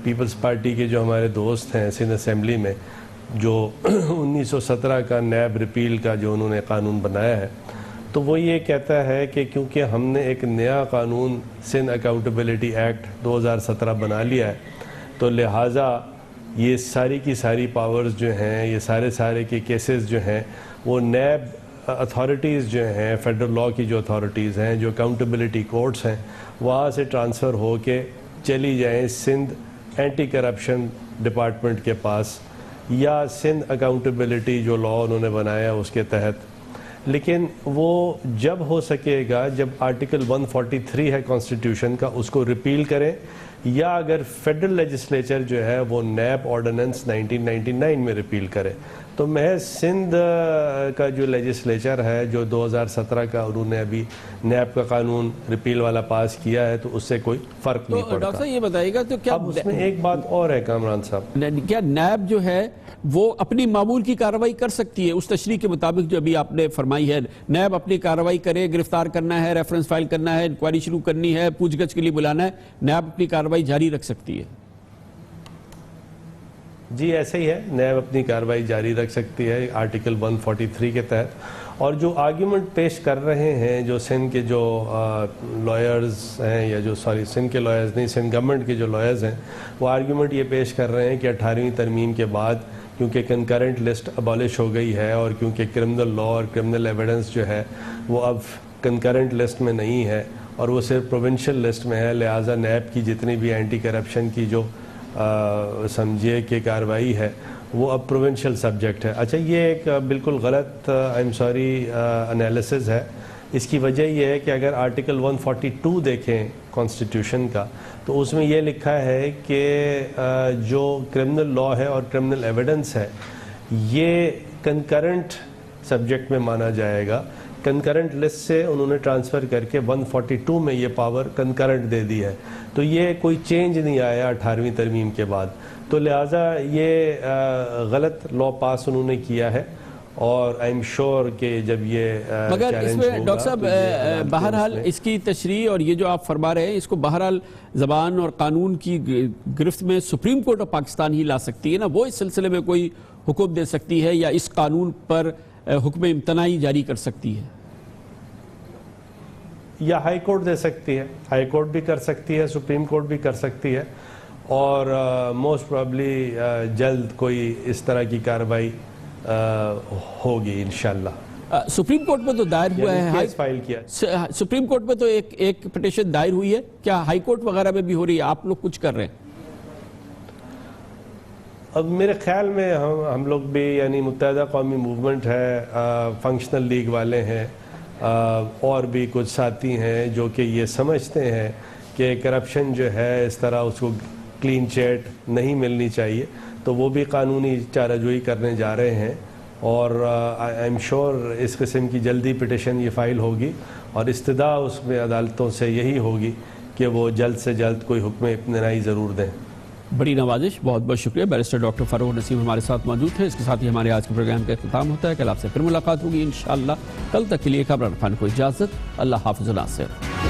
پیپلز پارٹی کے جو ہمارے دوست ہیں سندھ اسمبلی میں, جو 1917 کا نیب ریپیل کا جو انہوں نے قانون بنایا ہے, تو وہ یہ کہتا ہے کہ کیونکہ ہم نے ایک نیا قانون سندھ اکاؤنٹیبلٹی ایکٹ 2017 بنا لیا ہے, تو لہٰذا یہ ساری کی ساری پاورز جو ہیں, یہ سارے کے کیسز جو ہیں, وہ نیب اتھارٹیز جو ہیں, فیڈرل لاء کی جو اتھارٹیز ہیں, جو اکاؤنٹیبلٹی کورٹس ہیں, وہاں سے ٹرانسفر ہو کے چلی جائیں سندھ اینٹی کرپشن ڈپارٹمنٹ کے پاس, یا سندھ اکاؤنٹیبلٹی جو لاء انہوں نے بنایا اس کے تحت لیکن وہ جب ہو سکے گا جب آرٹیکل 143 ہے کانسٹیٹیوشن کا اس کو ریپیل کریں، یا اگر فیڈرل لیجسلیچر جو ہے وہ نیب آرڈیننس 1999 میں ریپیل کرے. تو محض سندھ کا جو لیجسلیچر ہے جو 2017 کا انہوں نے ابھی نیب کا قانون ریپیل والا پاس کیا ہے تو اس سے کوئی فرق نہیں پڑتا. ڈاکٹر صاحب یہ بتائیے گا تو کیا اب اس میں ایک بات اور ہے کامران صاحب، کیا نیب جو ہے وہ اپنی معمول کی کارروائی کر سکتی ہے؟ اس تشریح کے مطابق جو ابھی آپ نے فرمائی ہے نیب اپنی کارروائی کرے، گرفتار کرنا ہے، ریفرنس فائل کرنا ہے، انکوائری شروع کرنی ہے، پوچھ گچھ کے لیے بلانا ہے، نیب اپنی کارروائی جاری رکھ سکتی ہے؟ جی ایسے ہی ہے، نیب اپنی کارروائی جاری رکھ سکتی ہے آرٹیکل 143 کے تحت. اور جو آرگیومنٹ پیش کر رہے ہیں جو سندھ کے جو لائرز ہیں، یا جو سندھ کے لائرز نہیں، سندھ گورنمنٹ کے جو لائرز ہیں، وہ آرگیومنٹ یہ پیش کر رہے ہیں کہ 18ویں ترمیم کے بعد کیونکہ کنکرنٹ لسٹ ابالش ہو گئی ہے اور کیونکہ کرمنل لا اور کرمنل ایویڈنس جو ہے وہ اب کنکرنٹ لسٹ میں نہیں ہے اور وہ صرف پروونشل لسٹ میں ہے، لہٰذا نیب کی جتنی بھی اینٹی کرپشن کی جو سمجھیے کہ کارروائی ہے وہ اب پروونشل سبجیکٹ ہے. اچھا یہ ایک بالکل غلط انالیسز ہے. اس کی وجہ یہ ہے کہ اگر آرٹیکل 142 دیکھیں کانسٹیٹیوشن کا تو اس میں یہ لکھا ہے کہ جو کرمنل لا ہے اور کرمنل ایویڈنس ہے یہ کنکرنٹ سبجیکٹ میں مانا جائے گا. کنکرنٹ لسٹ سے انہوں نے ٹرانسفر کر کے 142 میں یہ پاور کنکرنٹ دے دی ہے. تو یہ کوئی چینج نہیں آیا 18ویں ترمیم کے بعد، تو لہٰذا یہ غلط لا پاس انہوں نے کیا ہے. اور آئی ایم شور کہ جب یہ مگر اس میں ڈاکٹر صاحب بہرحال اس کی تشریح اور یہ جو آپ فرما رہے ہیں اس کو بہرحال زبان اور قانون کی گرفت میں سپریم کورٹ آف پاکستان ہی لا سکتی ہے نا، وہ اس سلسلے میں کوئی حکم دے سکتی ہے یا اس قانون پر حکم امتناعی جاری کر سکتی ہے؟ یا ہائی کورٹ دے سکتی ہے، ہائی کورٹ بھی کر سکتی ہے، سپریم کورٹ بھی کر سکتی ہے، اور موسٹ پرابلی جلد کوئی اس طرح کی کارروائی ہوگی انشاءاللہ. سپریم کورٹ میں تو دائر ہوا ہے، کیس فائل کیا، سپریم کورٹ میں تو ایک پٹیشن دائر ہوئی ہے، کیا ہائی کورٹ وغیرہ میں بھی ہو رہی ہے؟ آپ لوگ کچھ کر رہے ہیں؟ اب میرے خیال میں ہم لوگ بھی یعنی متحدہ قومی موومنٹ ہے، فنکشنل لیگ والے ہیں، اور بھی کچھ ساتھی ہیں جو کہ یہ سمجھتے ہیں کہ کرپشن جو ہے اس طرح اس کو کلین چیٹ نہیں ملنی چاہیے، تو وہ بھی قانونی چارہ جوئی کرنے جا رہے ہیں. اور آئی ایم شور اس قسم کی جلدی پٹیشن یہ فائل ہوگی اور استدعا اس میں عدالتوں سے یہی ہوگی کہ وہ جلد سے جلد کوئی حکم امتناعی ضرور دیں. بڑی نوازش، بہت بہت شکریہ. بیرسٹر ڈاکٹر فاروق نسیم ہمارے ساتھ موجود تھے. اس کے ساتھ ہی ہمارے آج کے پروگرام کا اختتام ہوتا ہے. کل آپ سے پھر ملاقات ہوگی انشاءاللہ. کل تک کے لیے کامران خان کو اجازت. اللہ حافظ. ناصر.